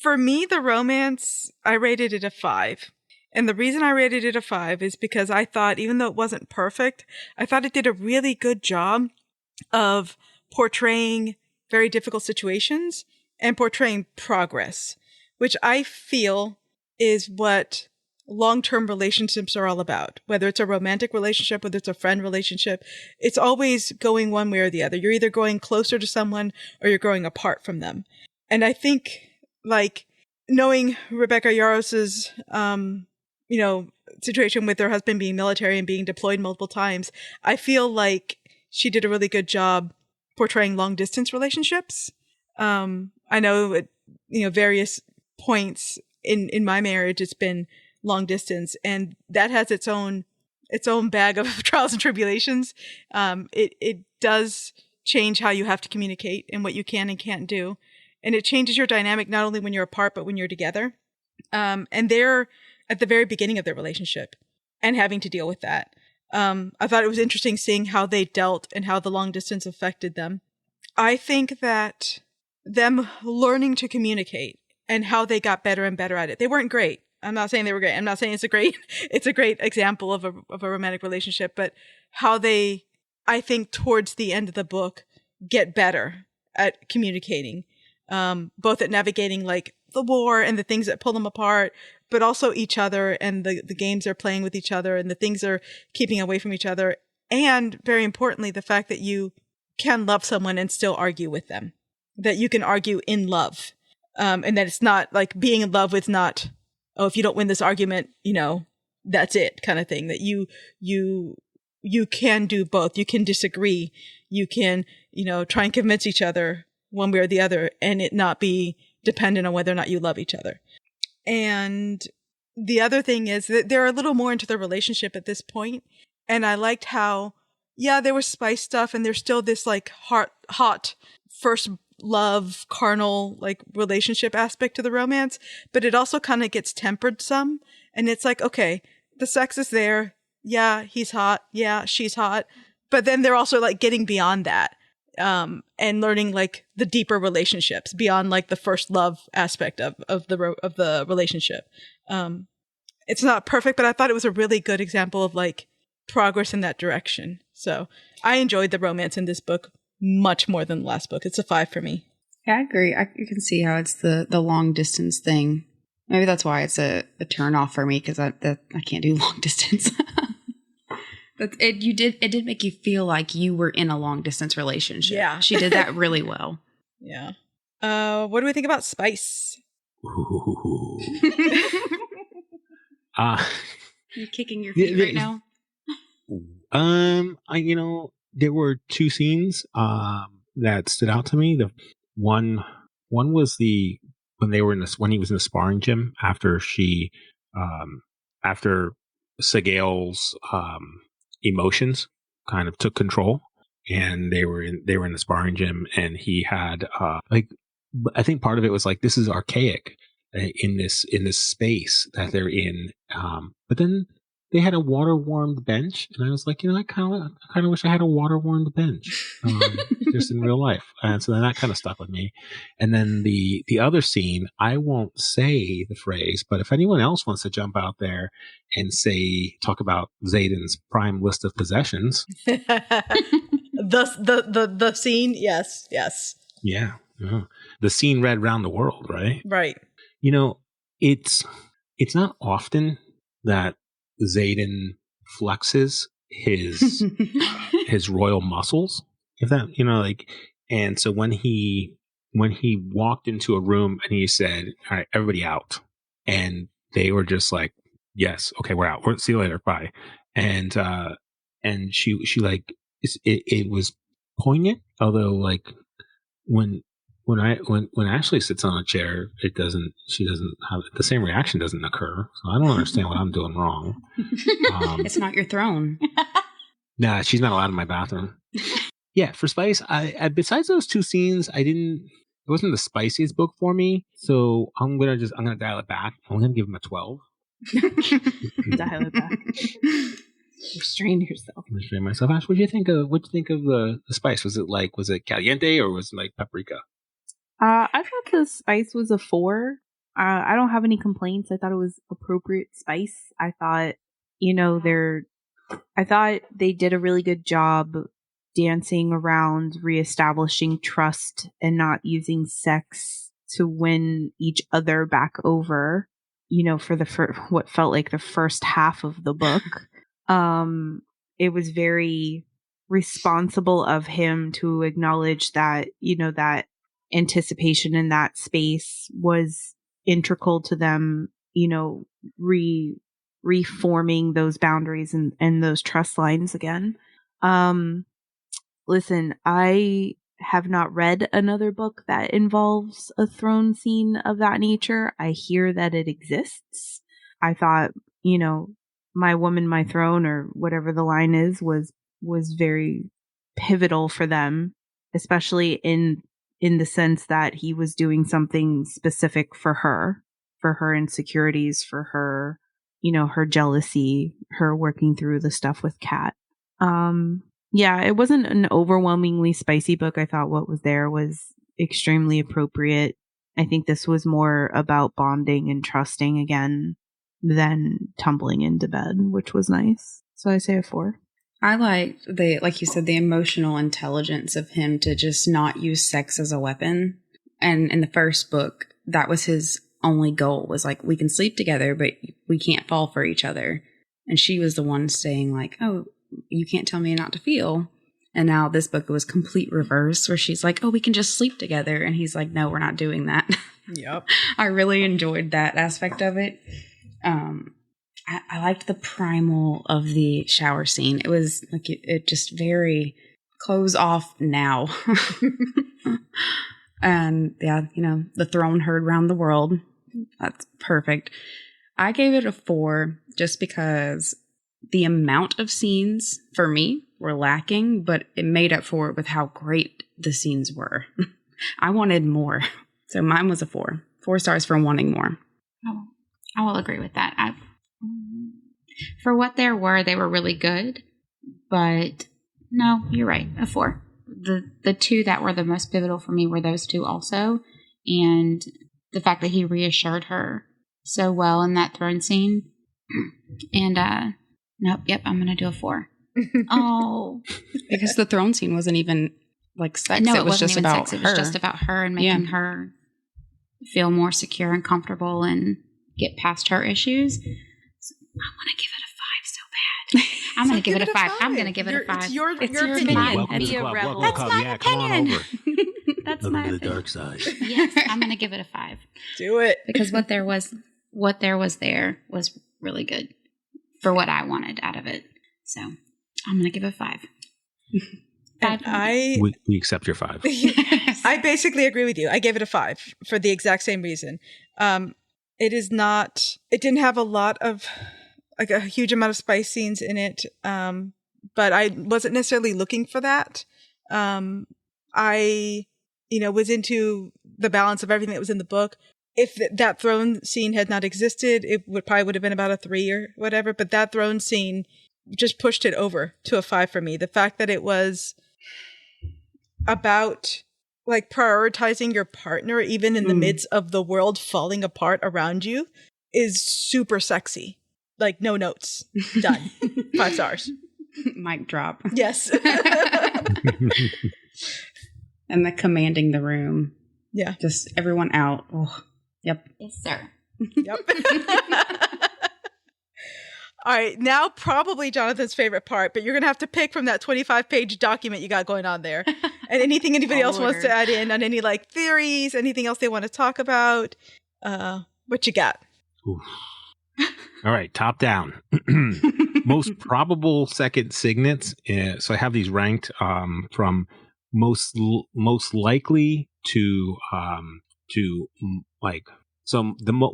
Speaker 2: For me, the romance, I rated it a 5. And the reason I rated it a 5 is because I thought, even though it wasn't perfect, I thought it did a really good job of portraying very difficult situations and portraying progress, which I feel is what long-term relationships are all about. Whether it's a romantic relationship, whether it's a friend relationship, it's always going one way or the other. You're either going closer to someone or you're growing apart from them. And I think, like, knowing Rebecca Yaros's, situation with her husband being military and being deployed multiple times, I feel like she did a really good job portraying long-distance relationships. I know at, various points in my marriage, it's been long distance, and that has its own bag of trials and tribulations. It does change how you have to communicate and what you can and can't do, and it changes your dynamic not only when you're apart but when you're together. And they're at the very beginning of their relationship and having to deal with that. I thought it was interesting seeing how they dealt and how the long distance affected them. I think that them learning to communicate and how they got better and better at it. They weren't great. I'm not saying they were great. I'm not saying it's a great example of a romantic relationship, but how they, I think, towards the end of the book, get better at communicating, both at navigating like the war and the things that pull them apart, but also each other and the games they're playing with each other and the things they're keeping away from each other. And very importantly, the fact that you can love someone and still argue with them. that you can argue in love. And that it's not like being in love with not, oh, if you don't win this argument, that's it kind of thing. That you can do both. You can disagree. You can, try and convince each other one way or the other and it not be dependent on whether or not you love each other. And the other thing is that they're a little more into their relationship at this point. And I liked how, there was spice stuff and there's still this like hot first love, carnal, like relationship aspect to the romance, but it also kind of gets tempered some. And it's like, okay, the sex is there. Yeah, he's hot. Yeah, she's hot. But then they're also like getting beyond that. And learning like the deeper relationships beyond like the first love aspect of the relationship. It's not perfect, but I thought it was a really good example of like progress in that direction. So I enjoyed the romance in this book much more than the last book. It's a 5 for me.
Speaker 5: Yeah, I agree. You can see how it's the long distance thing. Maybe that's why it's a turn off for me because I can't do long distance. But it did make you feel like you were in a long distance relationship.
Speaker 2: Yeah.
Speaker 5: She did that really well.
Speaker 2: Yeah. What do we think about spice?
Speaker 4: Ooh.
Speaker 5: You're kicking your feet right now?
Speaker 4: There were 2 scenes that stood out to me. The one was when he was in the sparring gym after after Segal's emotions kind of took control, and they were in the sparring gym, and he had I think part of it was like, this is archaic in this space that they're in, but then they had a water warmed bench, and I was like, I kind of wish I had a water warmed bench just in real life, and so then that kind of stuck with me. And then the other scene, I won't say the phrase, but if anyone else wants to jump out there and talk about Xaden's prime list of possessions,
Speaker 2: the scene, yes.
Speaker 4: Yeah, the scene read round the world, right?
Speaker 2: Right.
Speaker 4: It's not often that Xaden flexes his royal muscles, if that, and so when he walked into a room and he said, all right, everybody out, and they were just like, yes, okay, we're out, see you later, bye. And she like, it was poignant, although like when Ashley sits on a chair, she doesn't have the same reaction, doesn't occur. So I don't understand what I'm doing wrong.
Speaker 5: It's not your throne.
Speaker 4: Nah, she's not allowed in my bathroom. Yeah, for spice, I besides those 2 scenes, it wasn't the spiciest book for me. So I'm gonna dial it back. I'm gonna give him a 12.
Speaker 3: Dial it back. Restrain yourself.
Speaker 4: Restrain myself. Ash, what do you think of the spice? Was it caliente or was it like paprika?
Speaker 3: I thought the spice was a 4. I don't have any complaints. I thought it was appropriate spice. I thought, I thought they did a really good job dancing around reestablishing trust and not using sex to win each other back over, for what felt like the first half of the book. It was very responsible of him to acknowledge that, that anticipation in that space was integral to them, reforming those boundaries and those trust lines again. Listen, I have not read another book that involves a throne scene of that nature. I hear that it exists. I thought, My Woman, My Throne, or whatever the line is, was very pivotal for them, especially in the sense that he was doing something specific for her insecurities, for her, her jealousy, her working through the stuff with Kat. Yeah, it wasn't an overwhelmingly spicy book. I thought what was there was extremely appropriate. I think this was more about bonding and trusting again than tumbling into bed, which was nice. So I say a 4.
Speaker 5: I liked like you said, the emotional intelligence of him to just not use sex as a weapon. And in the first book, that was his only goal, was like, we can sleep together, but we can't fall for each other. And she was the one saying like, oh, you can't tell me not to feel. And now this book was complete reverse, where she's like, oh, we can just sleep together. And he's like, no, we're not doing that.
Speaker 2: Yep.
Speaker 5: I really enjoyed that aspect of it. I liked the primal of the shower scene. It was like it just very close off now. And yeah, the throne heard round the world. That's perfect. I gave it a 4 just because the amount of scenes for me were lacking, but it made up for it with how great the scenes were. I wanted more. So mine was a 4. 4 stars for wanting more.
Speaker 6: Oh, I will agree with that. For what there were, they were really good. But no, you're right. A 4. The 2 that were the most pivotal for me were those 2 also. And the fact that he reassured her so well in that throne scene. And nope, yep, I'm gonna do a 4. Oh,
Speaker 5: because the throne scene wasn't even like sex.
Speaker 6: No,
Speaker 5: it was
Speaker 6: wasn't
Speaker 5: just
Speaker 6: even
Speaker 5: about
Speaker 6: sex. It
Speaker 5: her.
Speaker 6: was just about her and making her feel more secure and comfortable and get past her issues. So I want to give it a 5 so bad. I'm going to give it a 5. I'm going to give it a 5.
Speaker 2: It's your
Speaker 5: opinion.
Speaker 2: opinion.
Speaker 4: Welcome to the club. Welcome to the
Speaker 6: That's
Speaker 4: club.
Speaker 6: my
Speaker 4: Yeah, come on
Speaker 6: opinion.
Speaker 4: over.
Speaker 6: That's
Speaker 4: Welcome
Speaker 6: my
Speaker 4: to the
Speaker 6: opinion.
Speaker 4: dark side.
Speaker 6: Yes, I'm going to give it a 5
Speaker 2: Do it.
Speaker 6: because what there was there was really good for what I wanted out of it. So I'm going to give it a 5.
Speaker 2: And
Speaker 4: We accept your 5.
Speaker 2: I basically agree with you. I gave it a 5 for the exact same reason. It didn't have a lot of, like a huge amount of spice scenes in it. But I wasn't necessarily looking for that. I was into the balance of everything that was in the book. If that throne scene had not existed, it would have been about a 3 or whatever. But that throne scene just pushed it over to a 5 for me. The fact that it was about like prioritizing your partner even in the midst of the world falling apart around you is super sexy. Like no notes. Done. 5 stars.
Speaker 5: Mic drop.
Speaker 2: Yes.
Speaker 5: And the commanding the room.
Speaker 2: Yeah.
Speaker 5: Just everyone out. Oh, yep.
Speaker 6: Yes, sir.
Speaker 2: Yep. All right, now probably Jonathan's favorite part, but you're going to have to pick from that 25-page document you got going on there. And anything anybody else wants to add in on any like theories, anything else they want to talk about. What you got?
Speaker 4: Oof. All right, top down. Most probable second signets. So I have these ranked from most likely to like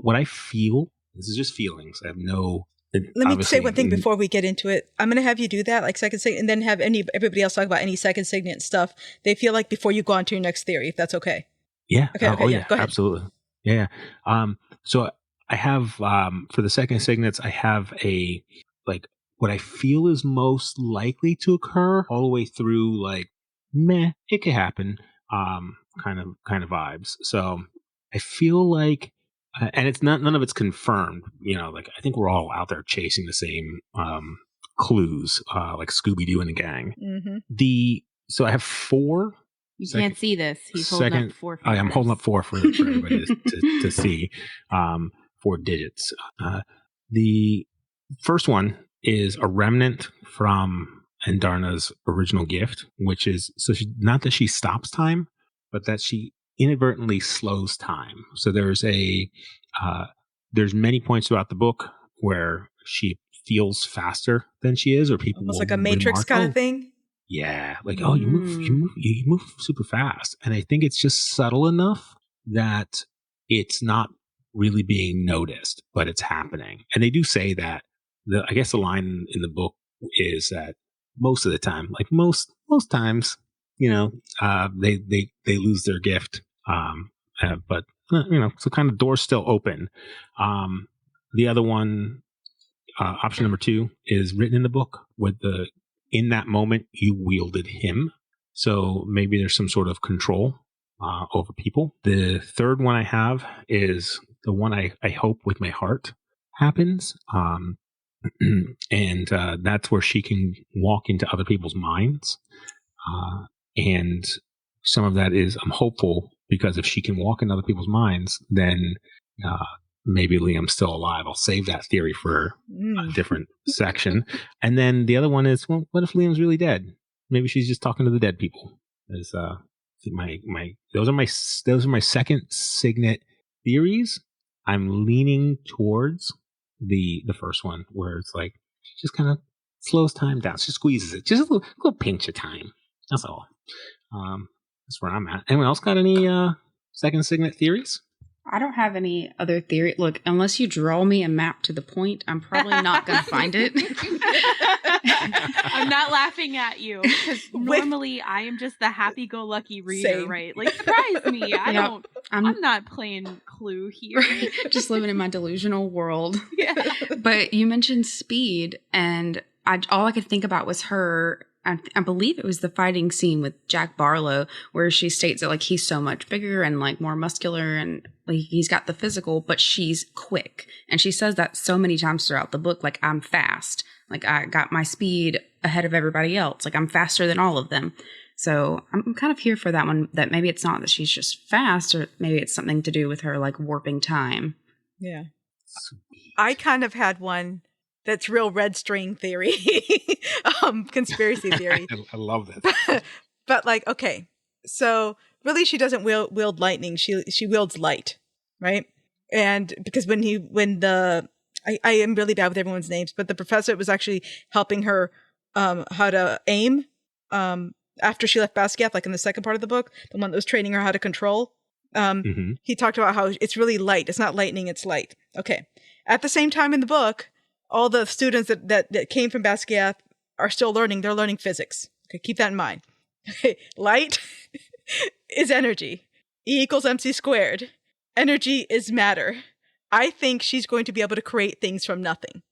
Speaker 4: what I feel. This is just feelings. I have no.
Speaker 2: Let me say one thing before we get into it. I'm going to have you do that, like second signet, and then have everybody else talk about any second signet stuff they feel like before you go on to your next theory, if that's okay.
Speaker 4: Yeah.
Speaker 2: Okay.
Speaker 4: Oh,
Speaker 2: yeah. Go ahead.
Speaker 4: Absolutely. Yeah. So I have for the second signets, I have a like what I feel is most likely to occur all the way through like meh, it could happen kind of vibes. So I feel like. And it's none of it's confirmed, like I think we're all out there chasing the same clues, like Scooby-Doo and the gang.
Speaker 2: Mm-hmm.
Speaker 4: So I have 4.
Speaker 3: You can't see this. He's holding up 4 fingers.
Speaker 4: I'm holding up 4 for everybody to see. 4 digits. The first one is a remnant from Andarna's original gift, which is not that she stops time, but that she inadvertently slows time. So there's many points throughout the book where she feels faster than she is, or people
Speaker 2: almost
Speaker 4: will
Speaker 2: like a Matrix
Speaker 4: remark,
Speaker 2: kind of thing.
Speaker 4: Yeah, like you move super fast, and I think it's just subtle enough that it's not really being noticed, but it's happening. And they do say that I guess the line in the book is that most of the time, like most times, they lose their gift. But so kind of doors still open. The other one, option number 2, is written in the book with in that moment you wielded him. So maybe there's some sort of control over people. The third one I have is the one I hope with my heart happens. And that's where she can walk into other people's minds. And some of that is I'm hopeful, because if she can walk in other people's minds, then maybe Liam's still alive. I'll save that theory for a different section. And then the other one is, well, what if Liam's really dead? maybe she's just talking to the dead people. As those are my second signet theories. I'm leaning towards the first one, where it's like she just kind of slows time down. She squeezes it, just a little pinch of time. That's all. That's where I'm at. Anyone else got any second signet theories?
Speaker 5: I don't have any other theory. Look, unless you draw me a map to the point, I'm probably not going to find it.
Speaker 3: I'm not laughing at you because normally I am just the happy-go-lucky reader,
Speaker 2: Same.
Speaker 3: right? Like, surprise me. I'm not playing Clue here.
Speaker 5: Just living in my delusional world.
Speaker 3: Yeah.
Speaker 5: But you mentioned speed, and all I could think about was her. I believe it was the fighting scene with Jack Barlow, where she states that like he's so much bigger and like more muscular, and like he's got the physical, but she's quick. And she says that so many times throughout the book, like I'm fast, like I got my speed ahead of everybody else, like I'm faster than all of them. So I'm kind of here for that one, that maybe it's not that she's just fast, or maybe it's something to do with her like warping time.
Speaker 2: Yeah. I kind of had one that's real red string theory, conspiracy theory.
Speaker 4: I love that.
Speaker 2: But like, okay, so really she doesn't wield lightning. She wields light, right? And because I am really bad with everyone's names, but the professor was actually helping her how to aim after she left Basquiat, like in the second part of the book, the one that was training her how to control. He talked about how it's really light. It's not lightning, it's light. Okay. At the same time in the book, all the students that came from Basquiat are still learning. They're learning physics. Okay, keep that in mind. Okay, light is energy. E equals MC squared. Energy is matter. I think she's going to be able to create things from nothing.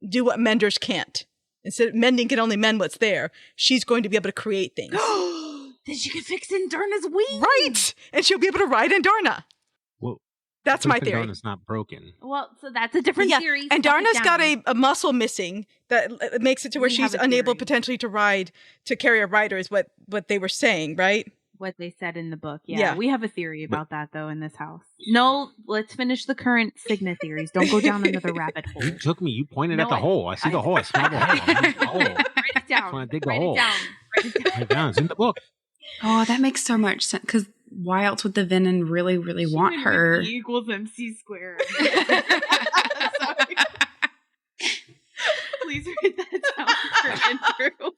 Speaker 2: Do what menders can't. Instead of mending can only mend what's there, she's going to be able to create things.
Speaker 3: Then she can fix Darna's wings.
Speaker 2: Right! And she'll be able to ride in Darna.
Speaker 4: Well,
Speaker 2: that's my theory.
Speaker 4: Darna's not broken.
Speaker 3: Well, so that's a different theory.
Speaker 2: And Darna's got a muscle missing that makes it to where she's unable potentially to ride, to carry a rider is what they were saying, right?
Speaker 3: What they said in the book. Yeah. We have a theory about that, though, in this house. No, let's finish the current signet theories. Don't go down another rabbit hole.
Speaker 4: You took me. You pointed at the hole. I see the hole. I smell the hole. I see the hole.
Speaker 3: Write it down.
Speaker 4: I want to dig the
Speaker 3: Write
Speaker 4: hole.
Speaker 3: it down.
Speaker 4: Write it down. It's in the book.
Speaker 5: Oh, that makes so much sense. Because why else would the Venom really, really want her?
Speaker 3: E equals MC squared. Sorry. Please write that down for Andrew.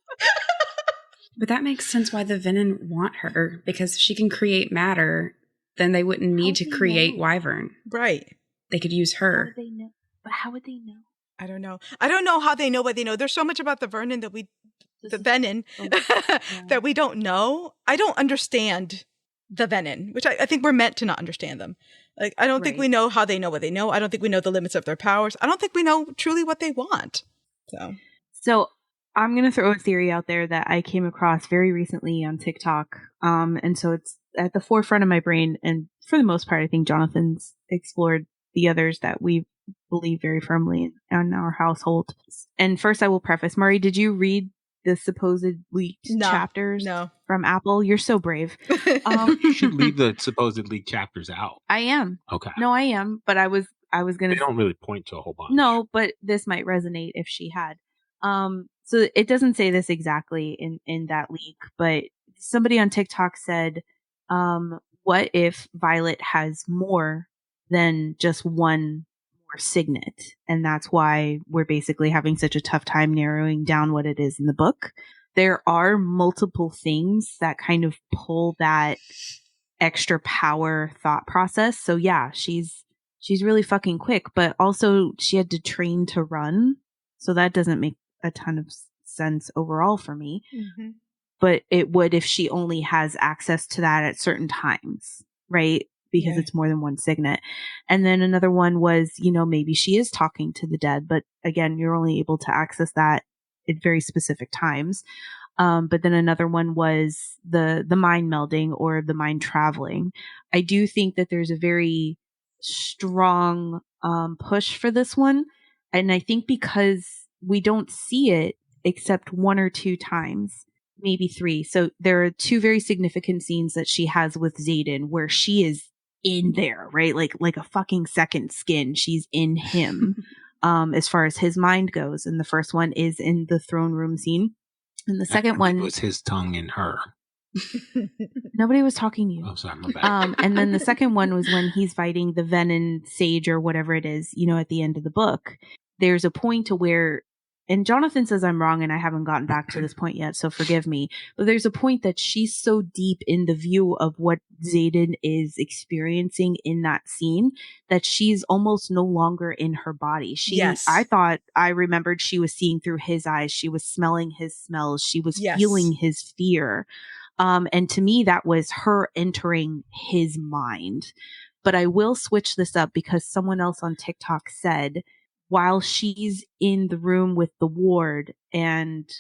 Speaker 5: But that makes sense why the Venom want her, because if she can create matter, then they wouldn't need to create Wyvern.
Speaker 2: Right.
Speaker 5: They could use her.
Speaker 3: How would they know? But how would they know?
Speaker 2: I don't know. I don't know how they know what they know. There's so much about the Venom that that we don't know. I don't understand the Venom, which I think we're meant to not understand them. Like, I don't think we know how they know what they know. I don't think we know the limits of their powers. I don't think we know truly what they want. So
Speaker 3: I'm going to throw a theory out there that I came across very recently on TikTok. And so it's at the forefront of my brain. And for the most part, I think Jonathan's explored the others that we believe very firmly in our household. And first I will preface, Murray, did you read the supposed leaked chapters from Apple? You're so brave.
Speaker 4: You should leave the supposed leaked chapters out.
Speaker 3: I am.
Speaker 4: Okay.
Speaker 3: No, I am. But I was going to.
Speaker 4: They don't really point to a whole bunch.
Speaker 3: No, but this might resonate if she had. So it doesn't say this exactly in that leak, but somebody on TikTok said, what if Violet has more than just one more signet? And that's why we're basically having such a tough time narrowing down what it is in the book. There are multiple things that kind of pull that extra power thought process. So yeah, she's really fucking quick, but also she had to train to run. So that doesn't make a ton of sense overall for me. Mm-hmm. But it would if she only has access to that at certain times, right? Because it's more than one signet. And then another one was, maybe she is talking to the dead, but again, you're only able to access that at very specific times. But then another one was the mind melding or the mind traveling. I do think that there's a very strong push for this one. And I think because we don't see it except one or two times, maybe three. So there are two very significant scenes that she has with Xaden where she is in there, right? Like a fucking second skin. She's in him, as far as his mind goes. And the first one is in the throne room scene And the
Speaker 4: I
Speaker 3: second
Speaker 4: think
Speaker 3: one,
Speaker 4: it was his tongue in her.
Speaker 3: nobody was talking to you.
Speaker 4: Oh, sorry, my bad.
Speaker 3: And then the second one was when he's fighting the Venom Sage or whatever it is, at the end of the book. There's a point to where, and Jonathan says I'm wrong and I haven't gotten back to this point yet, so forgive me. But there's a point that she's so deep in the view of what Xaden is experiencing in that scene that she's almost no longer in her body.
Speaker 2: Yes.
Speaker 3: I thought I remembered she was seeing through his eyes. She was smelling his smells. She was
Speaker 2: Yes.
Speaker 3: feeling his fear. And to me, that was her entering his mind. But I will switch this up because someone else on TikTok said, while she's in the room with the ward and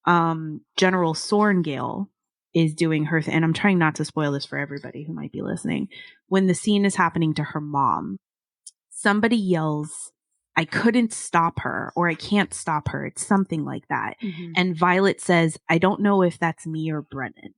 Speaker 3: General Sorngale is doing her and I'm trying not to spoil this for everybody who might be listening. When the scene is happening to her mom, somebody yells, "I couldn't stop her," or "I can't stop her." It's something like that.
Speaker 5: Mhm.
Speaker 3: And Violet says, "I don't know if that's me or Brennan."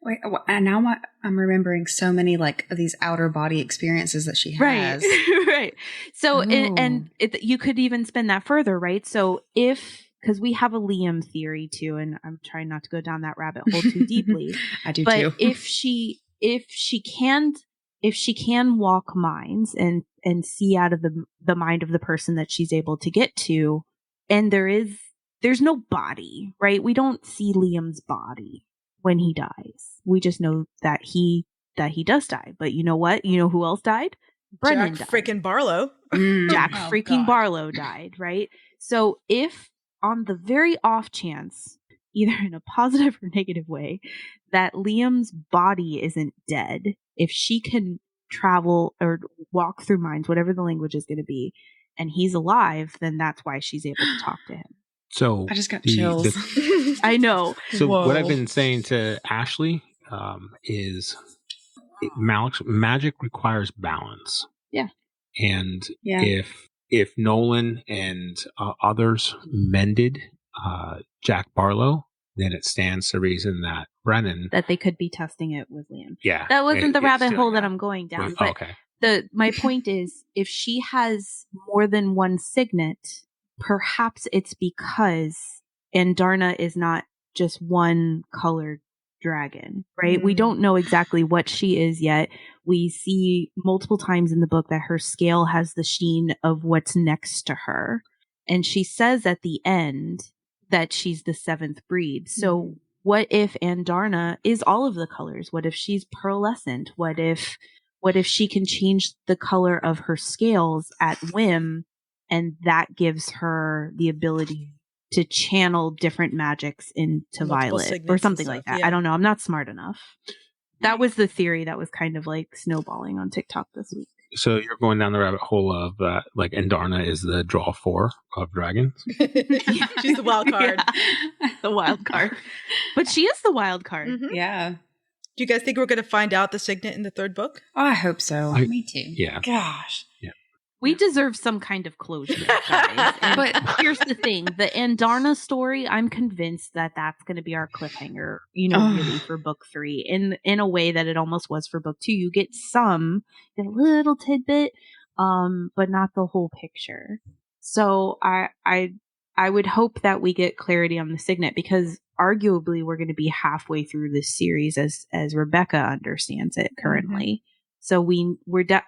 Speaker 5: Wait, and now I'm remembering so many of these outer body experiences that she has.
Speaker 3: Right. So,
Speaker 5: Oh.
Speaker 3: you could even spin that further, right? So because we have a Liam theory too, and I'm trying not to go down that rabbit hole too deeply.
Speaker 5: I do
Speaker 3: But
Speaker 5: too.
Speaker 3: if she can walk minds and see out of the mind of the person that she's able to get to, and there's no body, right? We don't see Liam's body when he dies. We just know that he does die. But you know what? You know who else died? Brennan
Speaker 2: Jack
Speaker 3: died.
Speaker 2: freaking Barlow.
Speaker 3: Jack
Speaker 6: Oh,
Speaker 3: freaking
Speaker 6: God.
Speaker 3: Barlow died, right? So if on the very off chance, either in a positive or negative way, that Liam's body isn't dead, if she can travel or walk through minds, whatever the language is going to be, and he's alive, then that's why she's able to talk to him.
Speaker 4: So
Speaker 5: I just got chills.
Speaker 3: I know.
Speaker 4: So what I've
Speaker 5: Whoa.
Speaker 4: been saying to Ashley is magic requires balance.
Speaker 3: Yeah.
Speaker 4: And
Speaker 5: Yeah.
Speaker 4: if Nolan and others mended Jack Barlow, then it stands to reason that Brennan.
Speaker 3: That they could be testing it with Liam.
Speaker 4: Yeah.
Speaker 3: That wasn't the rabbit
Speaker 4: still-
Speaker 3: hole that I'm going down.
Speaker 4: Oh,
Speaker 3: But
Speaker 4: okay.
Speaker 3: my point is, if she has more than one signet, perhaps it's because Andarna is not just one colored dragon, right? We don't know exactly what she is yet. We see multiple times in the book that her scale has the sheen of what's next to her. And she says at the end that she's the seventh breed. So what if Andarna is all of the colors? What if she's pearlescent? What if she can change the color of her scales at whim, and that gives her the ability to channel different magics into
Speaker 2: Multiple
Speaker 3: Violet
Speaker 2: signets
Speaker 3: or
Speaker 2: and
Speaker 3: something
Speaker 2: stuff,
Speaker 3: like that.
Speaker 2: yeah.
Speaker 3: I don't know. I'm not smart enough. That was the theory that was kind of snowballing on TikTok this week.
Speaker 4: So you're going down the rabbit hole of Andarna is the draw 4 of dragons.
Speaker 2: She's the wild card.
Speaker 3: Yeah, the wild card. But she is the wild card.
Speaker 2: Mhm.
Speaker 5: Yeah.
Speaker 2: Do you guys think we're going to find out the signet in the third book?
Speaker 5: Oh, I hope so.
Speaker 6: Me too.
Speaker 4: Yeah.
Speaker 5: Gosh.
Speaker 3: We deserve some kind of closure, guys. But here's the thing. The Andarna story, I'm convinced that that's going to be our cliffhanger, really for book 3 in a way that it almost was for book 2. You get a little tidbit, but not the whole picture. So I would hope that we get clarity on the signet, because arguably we're going to be halfway through this series as Rebecca understands it currently. So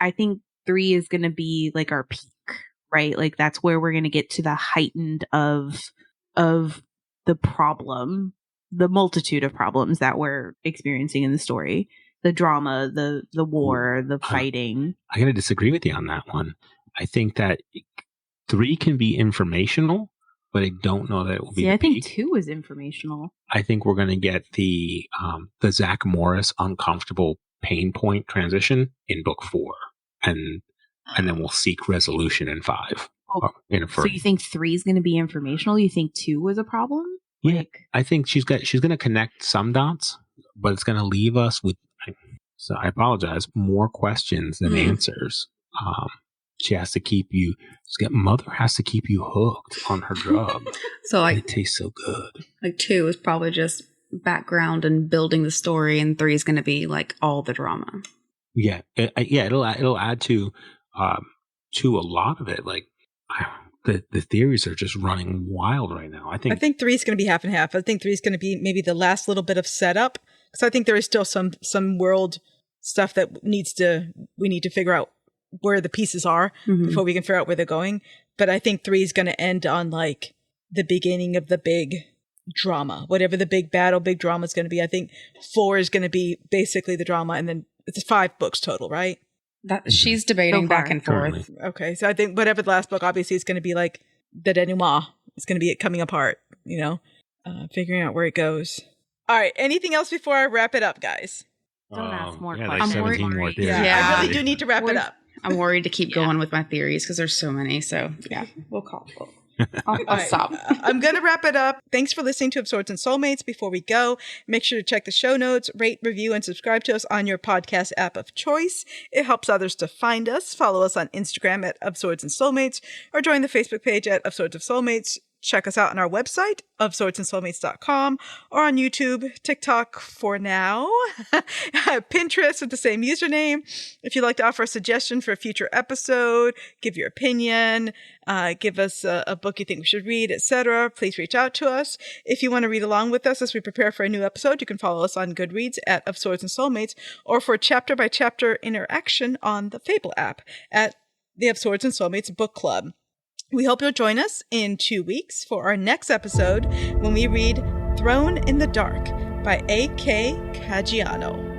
Speaker 3: I think 3 is going to be our peak, right? That's where we're going to get to the heightened of the problem, the multitude of problems that we're experiencing in the story, the drama, the war, the fighting.
Speaker 4: I got to disagree with you on that one. I think that 3 can be informational, but I don't know that it will be.
Speaker 3: See,
Speaker 4: the
Speaker 3: I think
Speaker 4: peak.
Speaker 3: 2 is informational.
Speaker 4: I think we're going to get the Zach Morris uncomfortable pain point transition in book 4. And then we'll seek resolution in 5.
Speaker 3: So you think 3 is going to be informational? You think 2 was a problem?
Speaker 4: Yeah, I think she's going to connect some dots, but it's going to leave us with. So I apologize. More questions than answers. She has to keep you. Mother has to keep you hooked on her drug.
Speaker 5: So
Speaker 4: it tastes so good.
Speaker 5: 2 is probably just background and building the story, and 3 is going to be all the drama. Yeah,
Speaker 4: it'll add to a lot of it. the theories are just running wild right now. I think
Speaker 2: 3 is going to be half and half. I think 3 is going to be maybe the last little bit of setup, because I think there is still some world stuff that we need to figure out where the pieces are before we can figure out where they're going. But I think 3 is going to end on like the beginning of the big drama, whatever the big battle, big drama is going to be. I think 4 is going to be basically the drama, and then it's 5 books total, right?
Speaker 5: That she's debating
Speaker 3: So far.
Speaker 5: back and forth.
Speaker 4: Currently.
Speaker 2: Okay, so I think whatever the last book obviously is going to be like the denouement. It's going to be it coming apart, figuring out where it goes. All right, anything else before I wrap it up, guys?
Speaker 3: Don't ask more
Speaker 4: yeah,
Speaker 3: questions.
Speaker 4: Like
Speaker 3: I'm
Speaker 4: 17 more
Speaker 3: worried.
Speaker 4: theories.
Speaker 5: Yeah.
Speaker 2: I really do need to wrap it up.
Speaker 5: I'm worried to keep
Speaker 3: Yeah.
Speaker 5: going with my theories because there's so many. So yeah, we'll call. I'll
Speaker 2: All right,
Speaker 5: stop.
Speaker 2: I'm going to wrap it up. Thanks for listening to Of Swords and Soulmates. Before we go, make sure to check the show notes, rate, review, and subscribe to us on your podcast app of choice. It helps others to find us. Follow us on Instagram at Of Swords and Soulmates, or join the Facebook page at Of Swords of Soulmates. Check us out on our website, ofswordsandsoulmates.com, or on YouTube, TikTok for now, Pinterest with the same username. If you'd like to offer a suggestion for a future episode, give your opinion, give us a book you think we should read, etc., please reach out to us. If you want to read along with us as we prepare for a new episode, you can follow us on Goodreads at Of Swords and Soulmates, or for chapter-by-chapter interaction on the Fable app at the Of Swords and Soulmates Book Club. We hope you'll join us in 2 weeks for our next episode when we read Throne in the Dark by A.K. Caggiano.